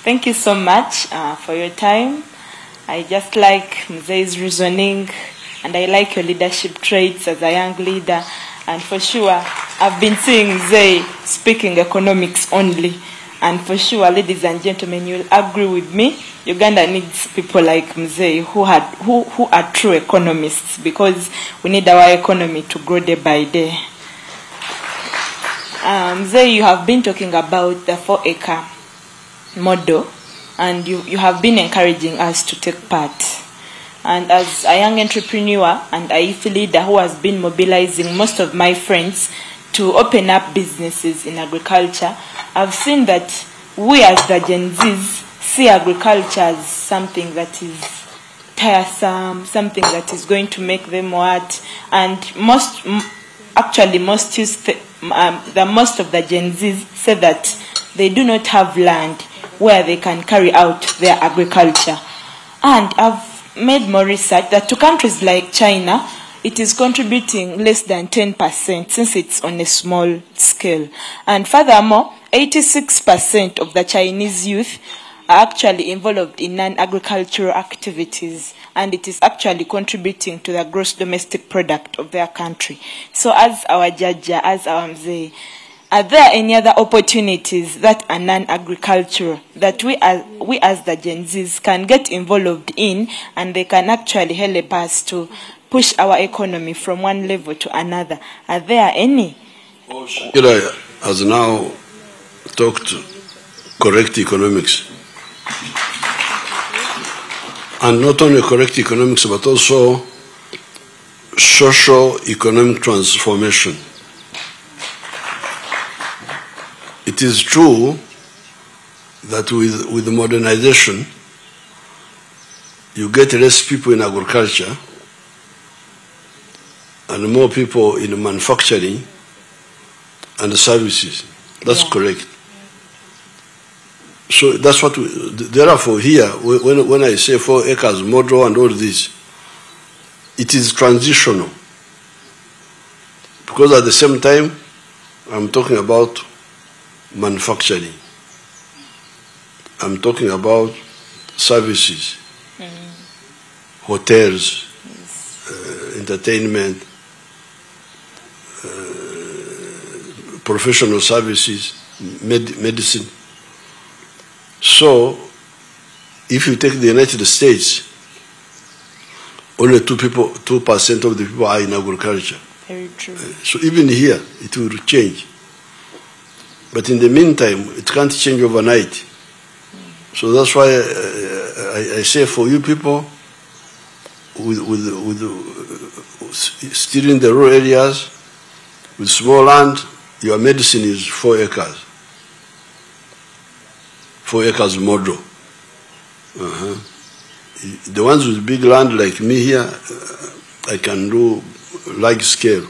Thank you so much for your time. I just like Muze's reasoning, and I like your leadership traits as a young leader. And for sure, I've been seeing Muze speaking economics only. And for sure, ladies and gentlemen, you'll agree with me. Uganda needs people like Muze who are true economists, because we need our economy to grow day by day. Muze, you have been talking about the 4-acre model, and you have been encouraging us to take part. And as a young entrepreneur and a youth leader who has been mobilizing most of my friends to open up businesses in agriculture, I've seen that we as the Gen Zs see agriculture as something that is tiresome, something that is going to make them what, and most of the Gen Zs say that they do not have land where they can carry out their agriculture. And I've made more research that to countries like China, it is contributing less than 10% since it's on a small scale. And furthermore, 86% of the Chinese youth are actually involved in non-agricultural activities, and it is actually contributing to the gross domestic product of their country. So as our Jaja, as our Mzee, are there any other opportunities that are non-agricultural that we as the Gen Zs can get involved in, and they can actually help us to push our economy from one level to another? Are there any? Shakira has now talked correct economics. And not only correct economics, but also socio-economic transformation. It is true that with modernization, you get less people in agriculture and more people in manufacturing and services. That's correct. So that's what therefore here, when I say 4 acres model and all this, it is transitional. Because at the same time, I'm talking about manufacturing. I'm talking about services, hotels, entertainment, professional services, medicine. So, if you take the United States, only 2% of the people are in agriculture. Very true. So even here, it will change. But in the meantime, it can't change overnight. So that's why I say for you people, still in the rural areas, with small land, your medicine is 4 acres. 4 acres model. The ones with big land like me here, I can do large scale.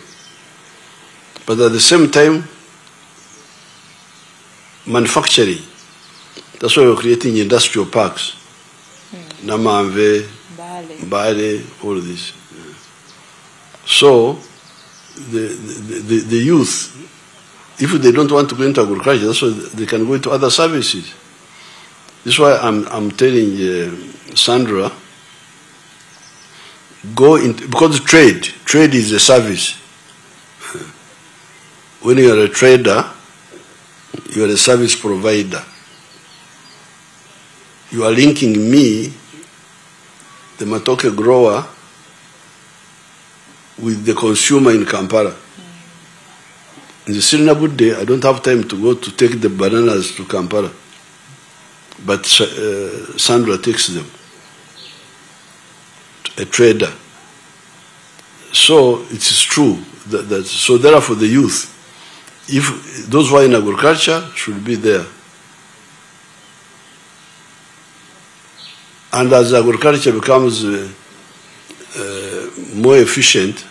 But at the same time, manufacturing. That's why we're creating industrial parks. Namamve, Bale, all this. So, the youth, if they don't want to go into agriculture, that's why they can go into other services. This is why I'm telling Sandra, go into, because trade is a service. When you are a trader, you are a service provider. You are linking me, the matoke grower, with the consumer in Kampala. In the Sirinabu day, I don't have time to go to take the bananas to Kampala. But Sandra takes them. A trader. So it is true that so therefore the youth, if those who are in agriculture should be there. And as agriculture becomes more efficient,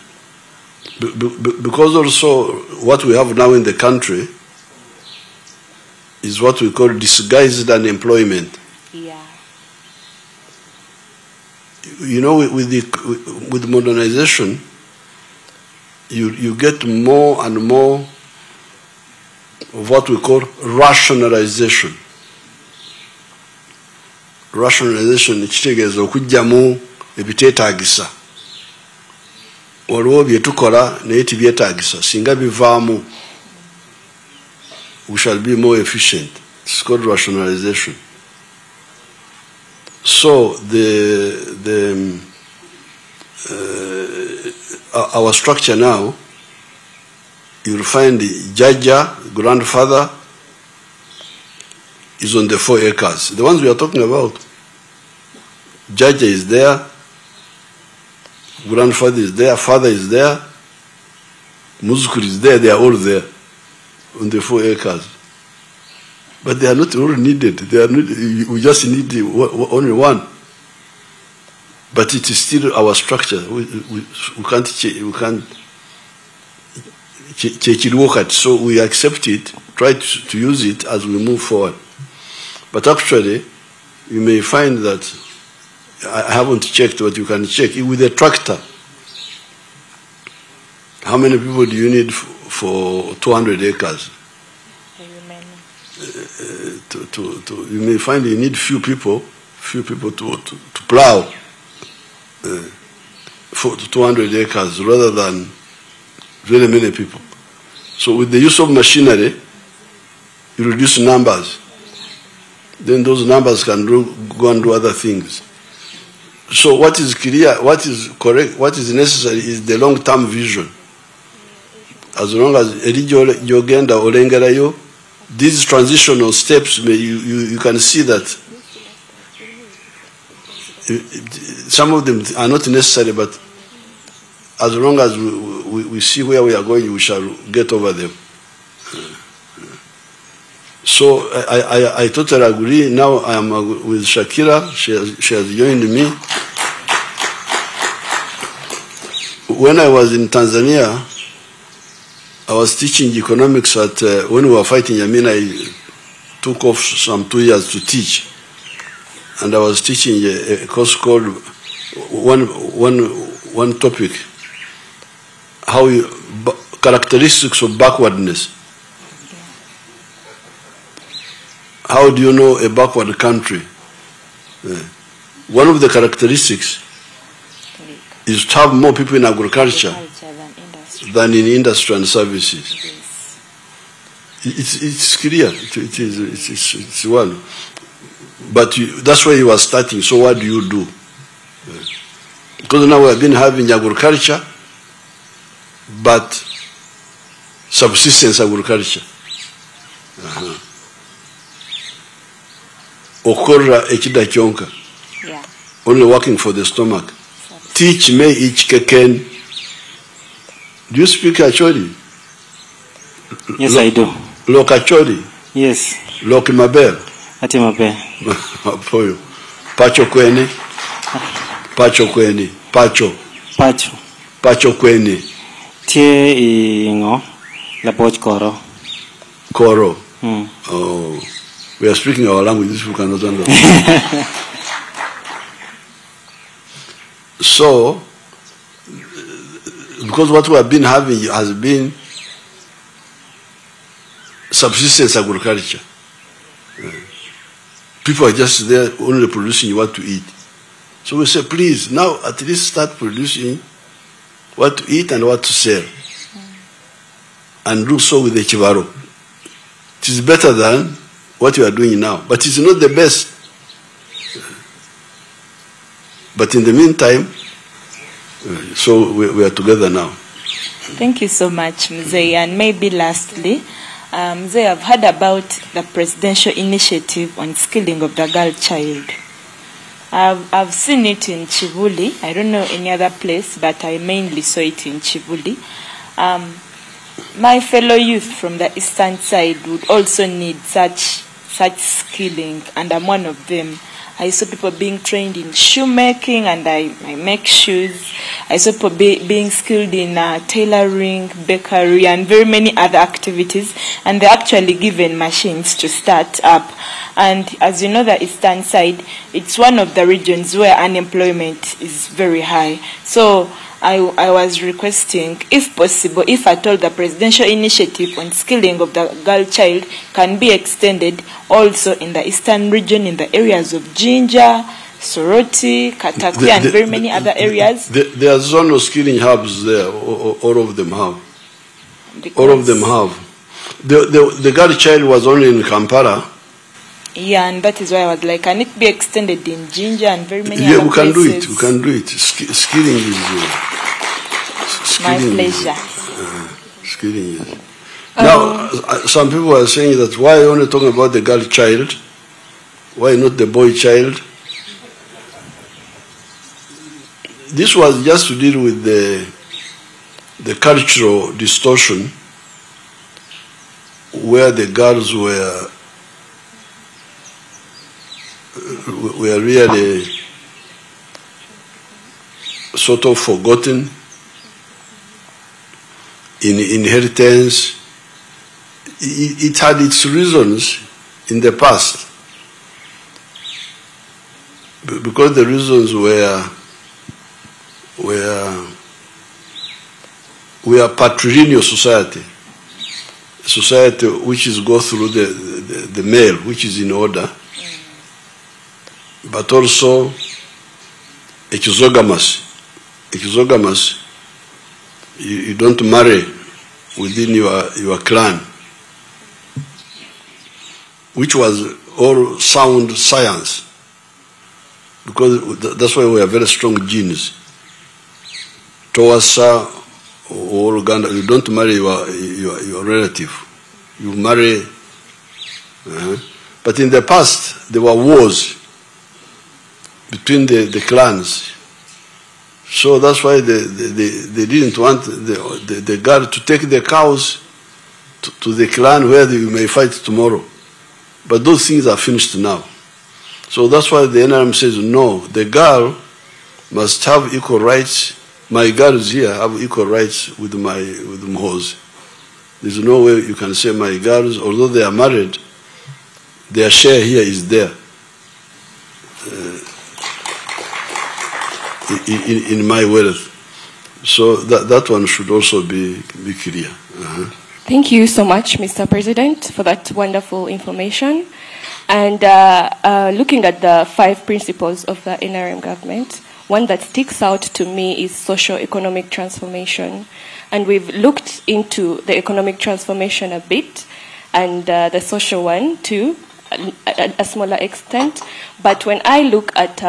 because also what we have now in the country is what we call disguised unemployment. Yeah. You know, with modernization, you get more and more of what we call rationalization. Rationalization kitegeeza okujjamu ebiteetaagisa. Waliwo bye tukola naye tibyetaagisa. Singa bivaamu, we shall be more efficient. It's called rationalization. So our structure now, you'll find the Jaja, grandfather, is on the 4 acres. The ones we are talking about, Jaja is there, grandfather is there, father is there, Muzukuru is there, they are all there on the 4 acres. But they are not all needed. They are not, we just need only one. But it is still our structure. We can't change it. So we accept it, try to use it as we move forward. But actually, you may find that, I haven't checked, but you can check, with a tractor, how many people do you need for 200 acres? You may find you need few people to plow for 200 acres rather than very many people. So with the use of machinery, you reduce numbers. Then those numbers can go and do other things. So what is clear, what is correct, what is necessary is the long-term vision. As long as Uganda or Olengerayo, these transitional steps, you can see that some of them are not necessary, but as long as we see where we are going, we shall get over them. So I totally agree. Now I am with Shakira. She has joined me. When I was in Tanzania, I was teaching economics at, when we were fighting Yamin, I took off some 2 years to teach. And I was teaching a course called one topic, characteristics of backwardness. How do you know a backward country? One of the characteristics is to have more people in agriculture than in industry and services. It's clear. It's one. But that's where you are starting. So what do you do? Because now we have been having agriculture, but subsistence agriculture. Okorra ekida kyonka. Only working for the stomach. Teach me each keken. Do you speak Acholi? Yes, I do. Lok Acholi? Yes. Lok Mabel? Ati Mabel. Mapoyo. Pacho kweni? Pacho kweni. Pacho. Pacho. Pacho kweni. Tie ingo. La poch koro. Koro. Oh. We are speaking our language, these people cannot understand. So, because what we have been having has been subsistence agriculture. People are just there only producing what to eat. So we say, please, now at least start producing what to eat and what to sell. And do so with the chivaro. It is better than what you are doing now, but it's not the best. But in the meantime, so we are together now. Thank you so much, Mzee. And maybe lastly, Mzee, I've heard about the presidential initiative on skilling of the girl child. I've seen it in Chivuli. I don't know any other place, but I mainly saw it in Chivuli. My fellow youth from the eastern side would also need such skilling, and I'm one of them. I saw people being trained in shoemaking, and I make shoes. I saw people being skilled in tailoring, bakery, and very many other activities. And they're actually given machines to start up. And as you know, the eastern side, it's one of the regions where unemployment is very high. So I was requesting, if possible, if at all the presidential initiative on skilling of the girl child can be extended also in the eastern region, in the areas of Jinja, Soroti, Katakwi, and very many other areas. There are zonal skilling hubs there, all of them have. All of them have. The girl child was only in Kampala. Yeah, and that is why I was like, can it be extended in Jinja and very many other places? Yeah, we can do it. We can do it. Skilling is my pleasure. Skilling is. Now, some people are saying that why are you only talking about the girl child? Why not the boy child? This was just to deal with the cultural distortion where the girls were really sort of forgotten in inheritance. It had its reasons in the past, because the reasons were patrilineal society which is go through the male, which is in order, but also exogamous. You don't marry within your clan, which was all sound science, because that's why we have very strong genes. Towasa or Uganda, you don't marry your relative, you marry. But in the past, there were wars between the clans. So that's why they didn't want the girl to take the cows to the clan where you may fight tomorrow. But those things are finished now. So that's why the NRM says, no, the girl must have equal rights. My girls here have equal rights with Mhoz. There's no way you can say my girls, although they are married, their share here is there. In my wealth. So that one should also be clear. Thank you so much, Mr. President, for that wonderful information. And looking at the 5 principles of the NRM government, one that sticks out to me is socio-economic transformation. And we've looked into the economic transformation a bit, and the social one too, a smaller extent. But when I look at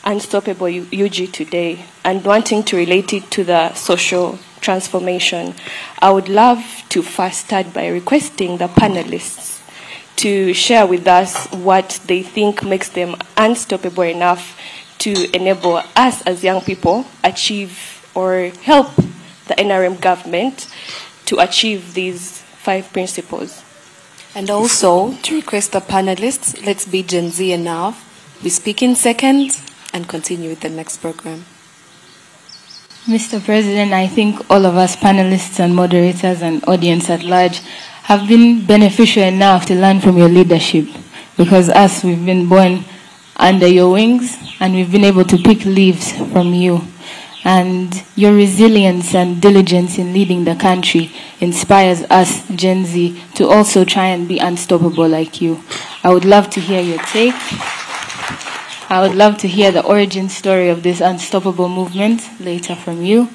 Unstoppable UG today and wanting to relate it to the social transformation, I would love to first start by requesting the panelists to share with us what they think makes them unstoppable enough to enable us as young people achieve or help the NRM government to achieve these 5 principles. And also to request the panelists, let's be Gen Z enough. We speak in seconds and continue with the next program. Mr. President, I think all of us panelists and moderators and audience at large have been beneficial enough to learn from your leadership, because us, we've been born under your wings and we've been able to pick leaves from you. And your resilience and diligence in leading the country inspires us, Gen Z, to also try and be unstoppable like you. I would love to hear your take. I would love to hear the origin story of this unstoppable movement later from you.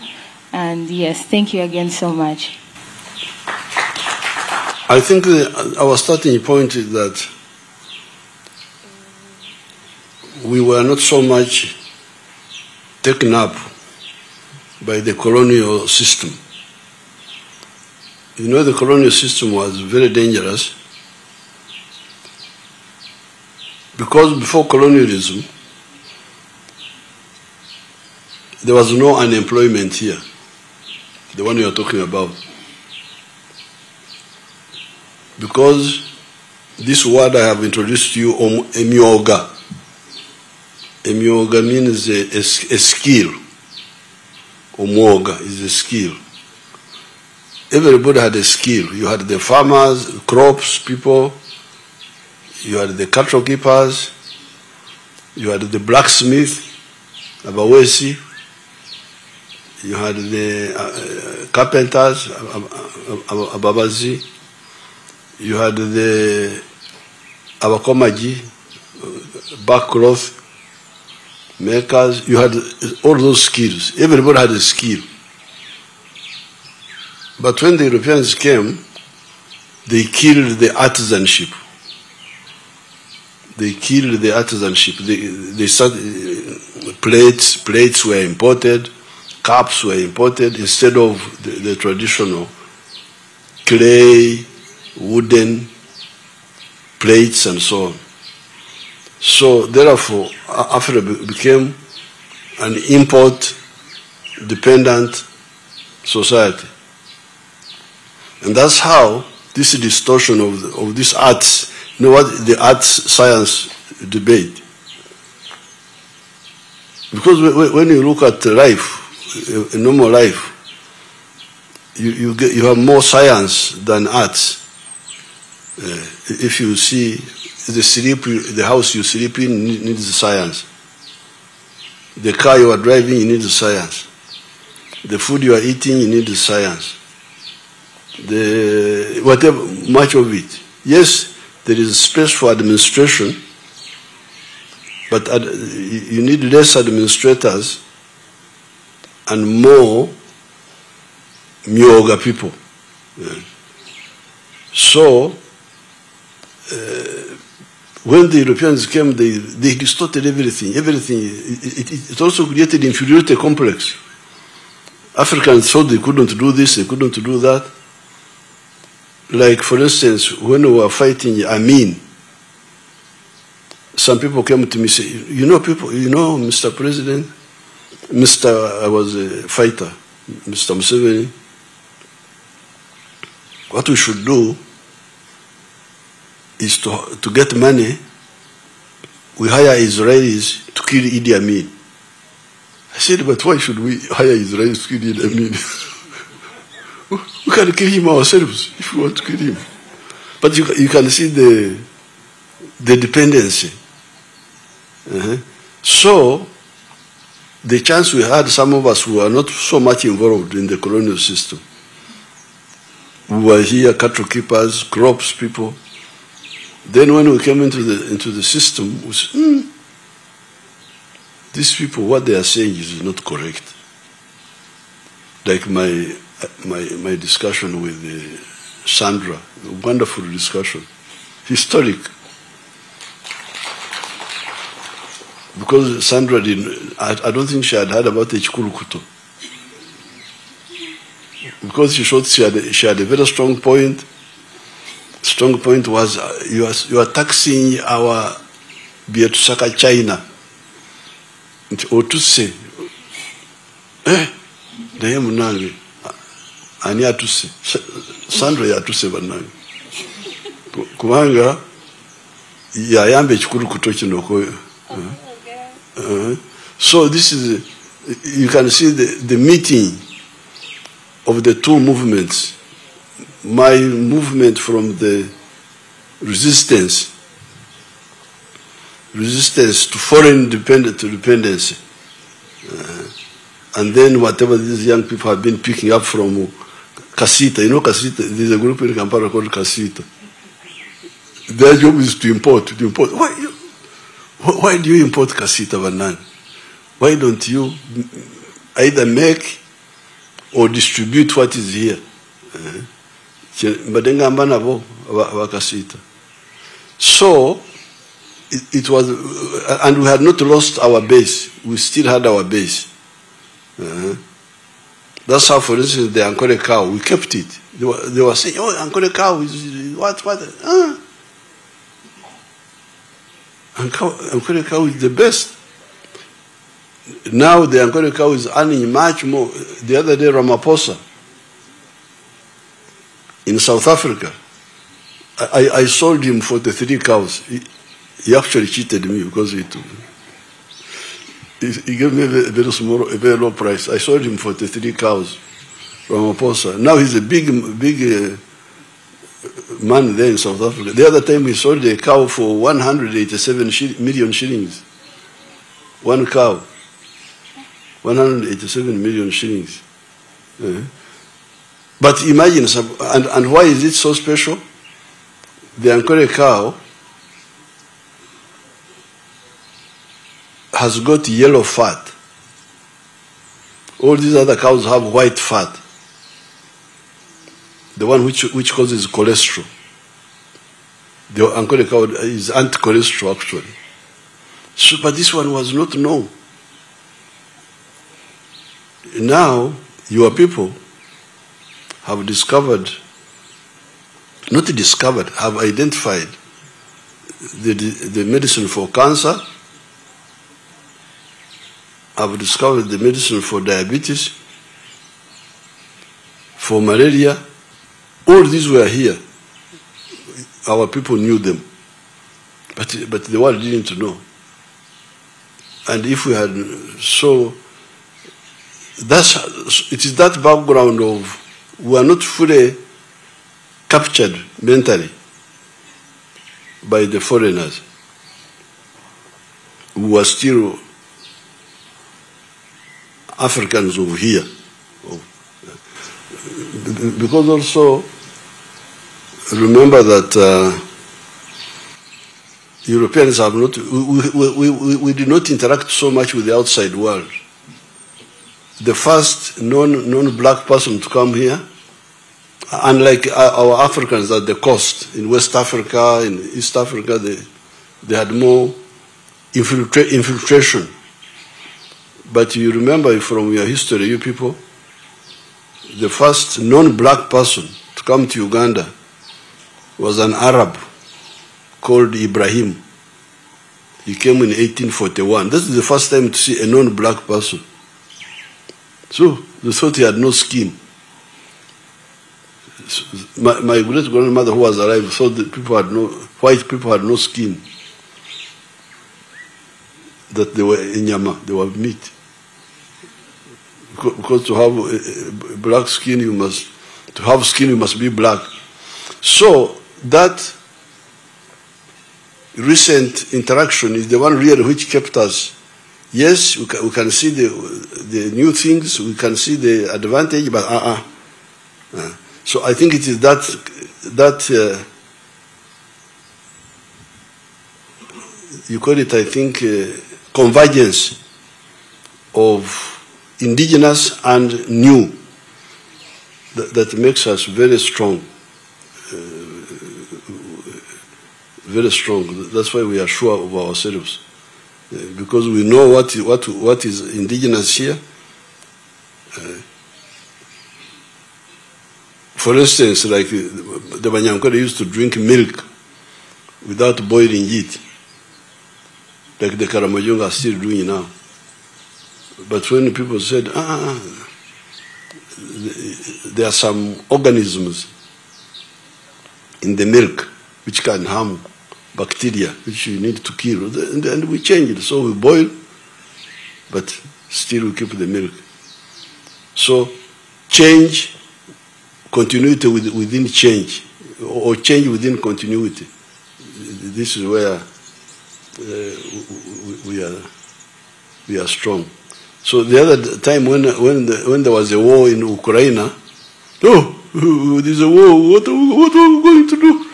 And yes, thank you again so much. I think our starting point is that we were not so much taken up by the colonial system. You know, the colonial system was very dangerous, because before colonialism, there was no unemployment here, the one you are talking about. Because this word I have introduced to you, emyoga. Emyoga means a skill. Omwoga is a skill. Everybody had a skill. You had the farmers, crops, people. You had the cattle keepers. You had the blacksmith, abawesi. You had the carpenters, ababazi. You had the abakomaji, backcloth makers. You had all those skills. Everybody had a skill. But when the Europeans came, they killed the artisanship. They killed the artisanship. They started, plates were imported, cups were imported instead of the traditional clay, wooden plates and so on. So therefore, Africa became an import-dependent society. And that's how this distortion of this arts, you know what, the arts-science debate. Because when you look at life, a normal life, you have more science than arts. If you see the house you sleep in needs science. The car you are driving, you need science. The food you are eating, you need science. Whatever, much of it. Yes, there is space for administration, but you need less administrators and more myoga people. So, when the Europeans came, they distorted everything. It also created inferiority complex. Africans thought they couldn't do this, they couldn't do that. Like, for instance, when we were fighting Amin, some people came to me and said, you know, Mr. President, I was a fighter, Mr. Museveni, what we should do is to get money, we hire Israelis to kill Idi Amin. I said, but why should we hire Israelis to kill Idi Amin? We can kill him ourselves if we want to kill him. But you can see the dependency. So, the chance we had, some of us who are not so much involved in the colonial system, we were here, cattle keepers, crops people. Then when we came into the system, we said, these people, what they are saying is not correct. Like my discussion with Sandra, a wonderful discussion, historic. Because Sandra didn't, I don't think she had heard about the Chikulukuto. Because she thought she had a very strong point. Strong point was you are taxing our Bietusaka China. Or to say, they am nangi. Ani atuse. Sandra ya atuse banangi. Kumanga ya yambe Chikulukuto chinoko. So this is, you can see the meeting of the two movements. My movement from the resistance to foreign dependency. And then whatever these young people have been picking up from Kasita. You know Kasita, there's a group in Kampala called Kasita. Their job is to import. Why do you import Kasita Banan? Why don't you either make or distribute what is here? So, it was, and we had not lost our base. We still had our base. That's how, for instance, the Ankole cow, we kept it. They were saying, oh, Ankole cow is what? Ankole cow is the best. Now the Ankole cow is earning much more. The other day, Ramaphosa, in South Africa, I sold him for the 3 cows. He actually cheated me because he gave me a very low price. I sold him for the 3 cows, Ramaphosa. Now he's a big man there in South Africa. The other time we sold a cow for 187 million shillings. 1 cow. 187 million shillings. But imagine, and why is it so special? The Ankole cow has got yellow fat. All these other cows have white fat. The one which causes cholesterol. The Ankole cow is anti-cholesterol actually. So, but this one was not known. Now, your people have discovered, not discovered, have identified the medicine for cancer, have discovered the medicine for diabetes, for malaria. All these were here. Our people knew them. But the world didn't know. And if we had, so, it is that background of, we are not fully captured mentally by the foreigners who are still Africans over here. Because also, remember that Europeans have not, we did not interact so much with the outside world. The first non-black person to come here, unlike our Africans at the coast, in West Africa, in East Africa, they had more infiltration. But you remember from your history, you people, the first non-black person to come to Uganda was an Arab called Ibrahim. He came in 1841. This is the first time to see a non-black person. So they thought he had no skin. My great-grandmother who was alive thought that white people had no skin. That they were inyama, they were meat. Because to have a black skin, you must To have skin, you must be black. So that recent interaction is the one really which kept us. Yes, we can see the new things, we can see the advantage, but So I think it is that you call it, I think, convergence of indigenous and new that makes us very strong. Very strong. That's why we are sure of ourselves, because we know what is indigenous here. For instance, like the Banyankore used to drink milk without boiling it, like the Karamojong are still doing now. But when people said, there are some organisms in the milk which can harm bacteria, which you need to kill, and we change it. So we boil, but still we keep the milk. So change, continuity within change, or change within continuity. This is where we are strong. So the other time when there was a war in Ukraine, there's a war, what are we going to do?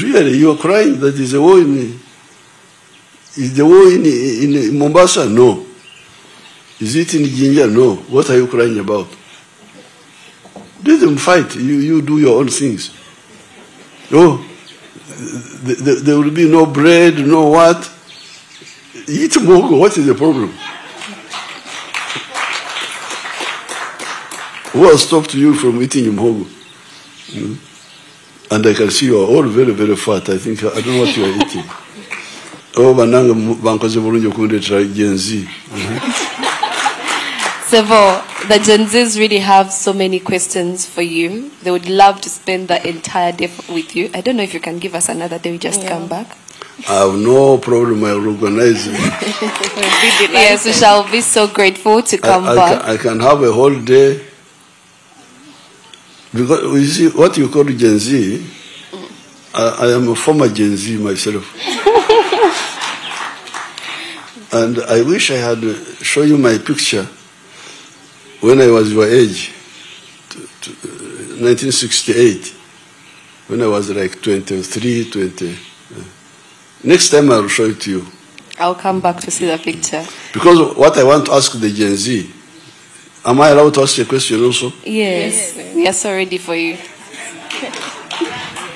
Really, you are crying that is a war is the war in Mombasa? No. Is it in Jinja? No. What are you crying about? Let them fight. You do your own things. Oh, there will be no bread, no what? Eat mogo. What is the problem? What stopped you from eating mogo? And I can see you are all very, very fat. I think, I don't know what you are eating. Oh, bananga bankoze bulungi okundetera Gen Z. Sevo, the Gen Zs really have so many questions for you. They would love to spend the entire day with you. I don't know if you can give us another day, we just come back. I have no problem, I will organize it. Yes, we shall be so grateful to come back. I can have a whole day. Because you see, what you call Gen Z, I am a former Gen Z myself. And I wish I had shown you my picture when I was your age, 1968, when I was like 23, 20. Next time I will show it to you. I'll come back to see the picture. Because what I want to ask the Gen Z, am I allowed to ask a question also? Yes. We are so ready for you.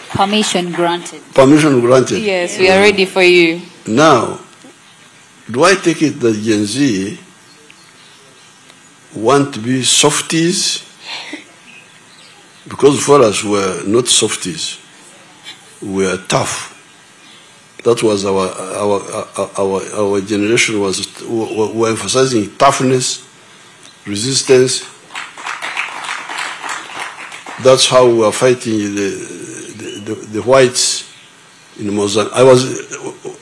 Permission granted. Permission granted. Yes, we are ready for you. Now, do I take it that Gen Z want to be softies? Because for us, we're not softies. We're tough. That was our generation were emphasizing toughness, resistance. That's how we were fighting the whites in Mozambique.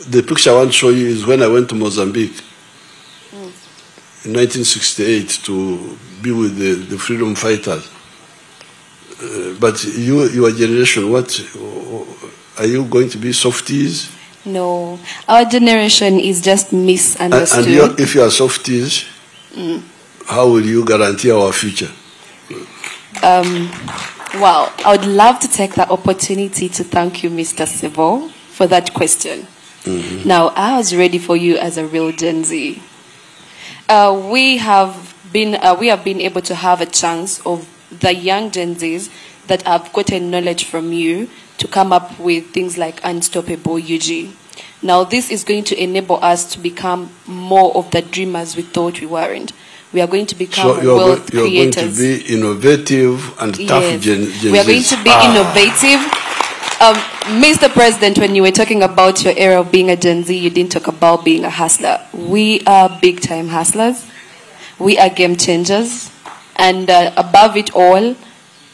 The picture I want to show you is when I went to Mozambique in 1968 to be with the freedom fighters. But your generation, what are you going to be softies? No, our generation is just misunderstood. And if you are softies, how will you guarantee our future? Well, I would love to take the opportunity to thank you, Mr. Sevo, for that question. Now, I was ready for you as a real Gen Z. We have been able to have a chance of the young Gen Zs that have gotten knowledge from you to come up with things like Unstoppable UG. Now, this is going to enable us to become more of the dreamers we thought we weren't. We are going to become wealth creators. You're going to be innovative and tough Gen Zs. We are going to be innovative. Mr. President, when you were talking about your era of being a Gen Z, you didn't talk about being a hustler. We are big-time hustlers. We are game changers. And above it all,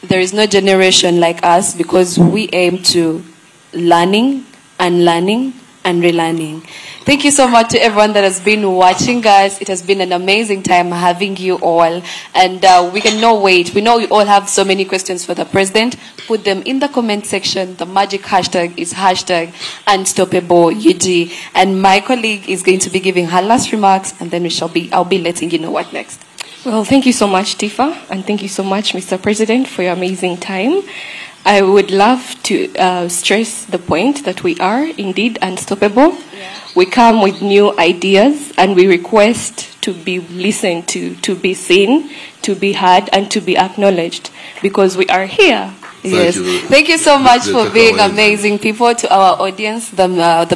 there is no generation like us because we aim to learning, unlearning, and relearning. Thank you so much to everyone that has been watching us. It has been an amazing time having you all. And we cannot wait. We know you all have so many questions for the president. Put them in the comment section. The magic hashtag is #UnstoppableUG. And my colleague is going to be giving her last remarks, and then I'll be letting you know what next. Well, thank you so much, Tifa, and thank you so much, Mr. President, for your amazing time. I would love to stress the point that we are indeed unstoppable. Yeah. We come with new ideas, and we request to be listened to be seen, to be heard, and to be acknowledged, because we are here. Yes. Thank you so much for being amazing people. To our audience, the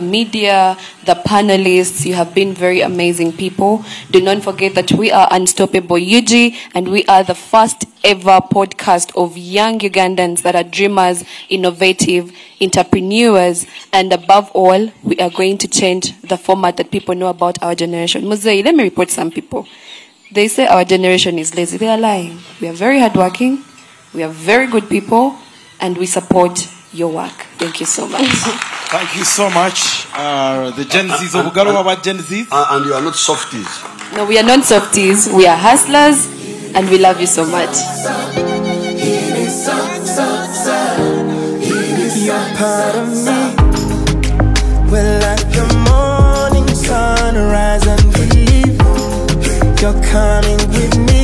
media, the panelists, you have been very amazing people. Do not forget that we are Unstoppable UG, and we are the first ever podcast of young Ugandans that are dreamers, innovative, entrepreneurs, and above all, we are going to change the format that people know about our generation. Museveni, let me report some people. They say our generation is lazy. They are lying. We are very hardworking. We are very good people, and we support your work. Thank you so much. Thank you so much. The Gen Zs of Uganda, about Gen Zs? And you are not softies. No, we are not softies. We are hustlers, and we love you so much. You're part of me. We're like the morning sunrise, and believe you're coming with me.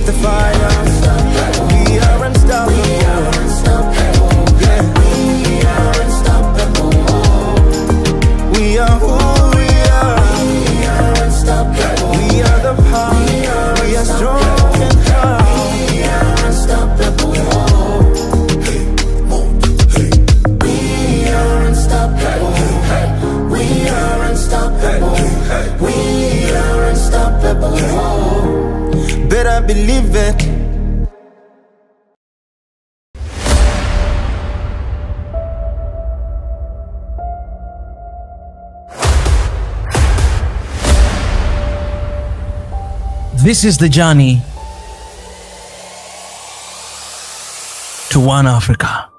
The fire. We are unstoppable. We are unstoppable. Yeah. We are unstoppable. We are who we are. We are unstoppable. We are the power. We are strong and proud. We are unstoppable. We are unstoppable. We are unstoppable. We are unstoppable. Better believe it. This is the journey to One Africa.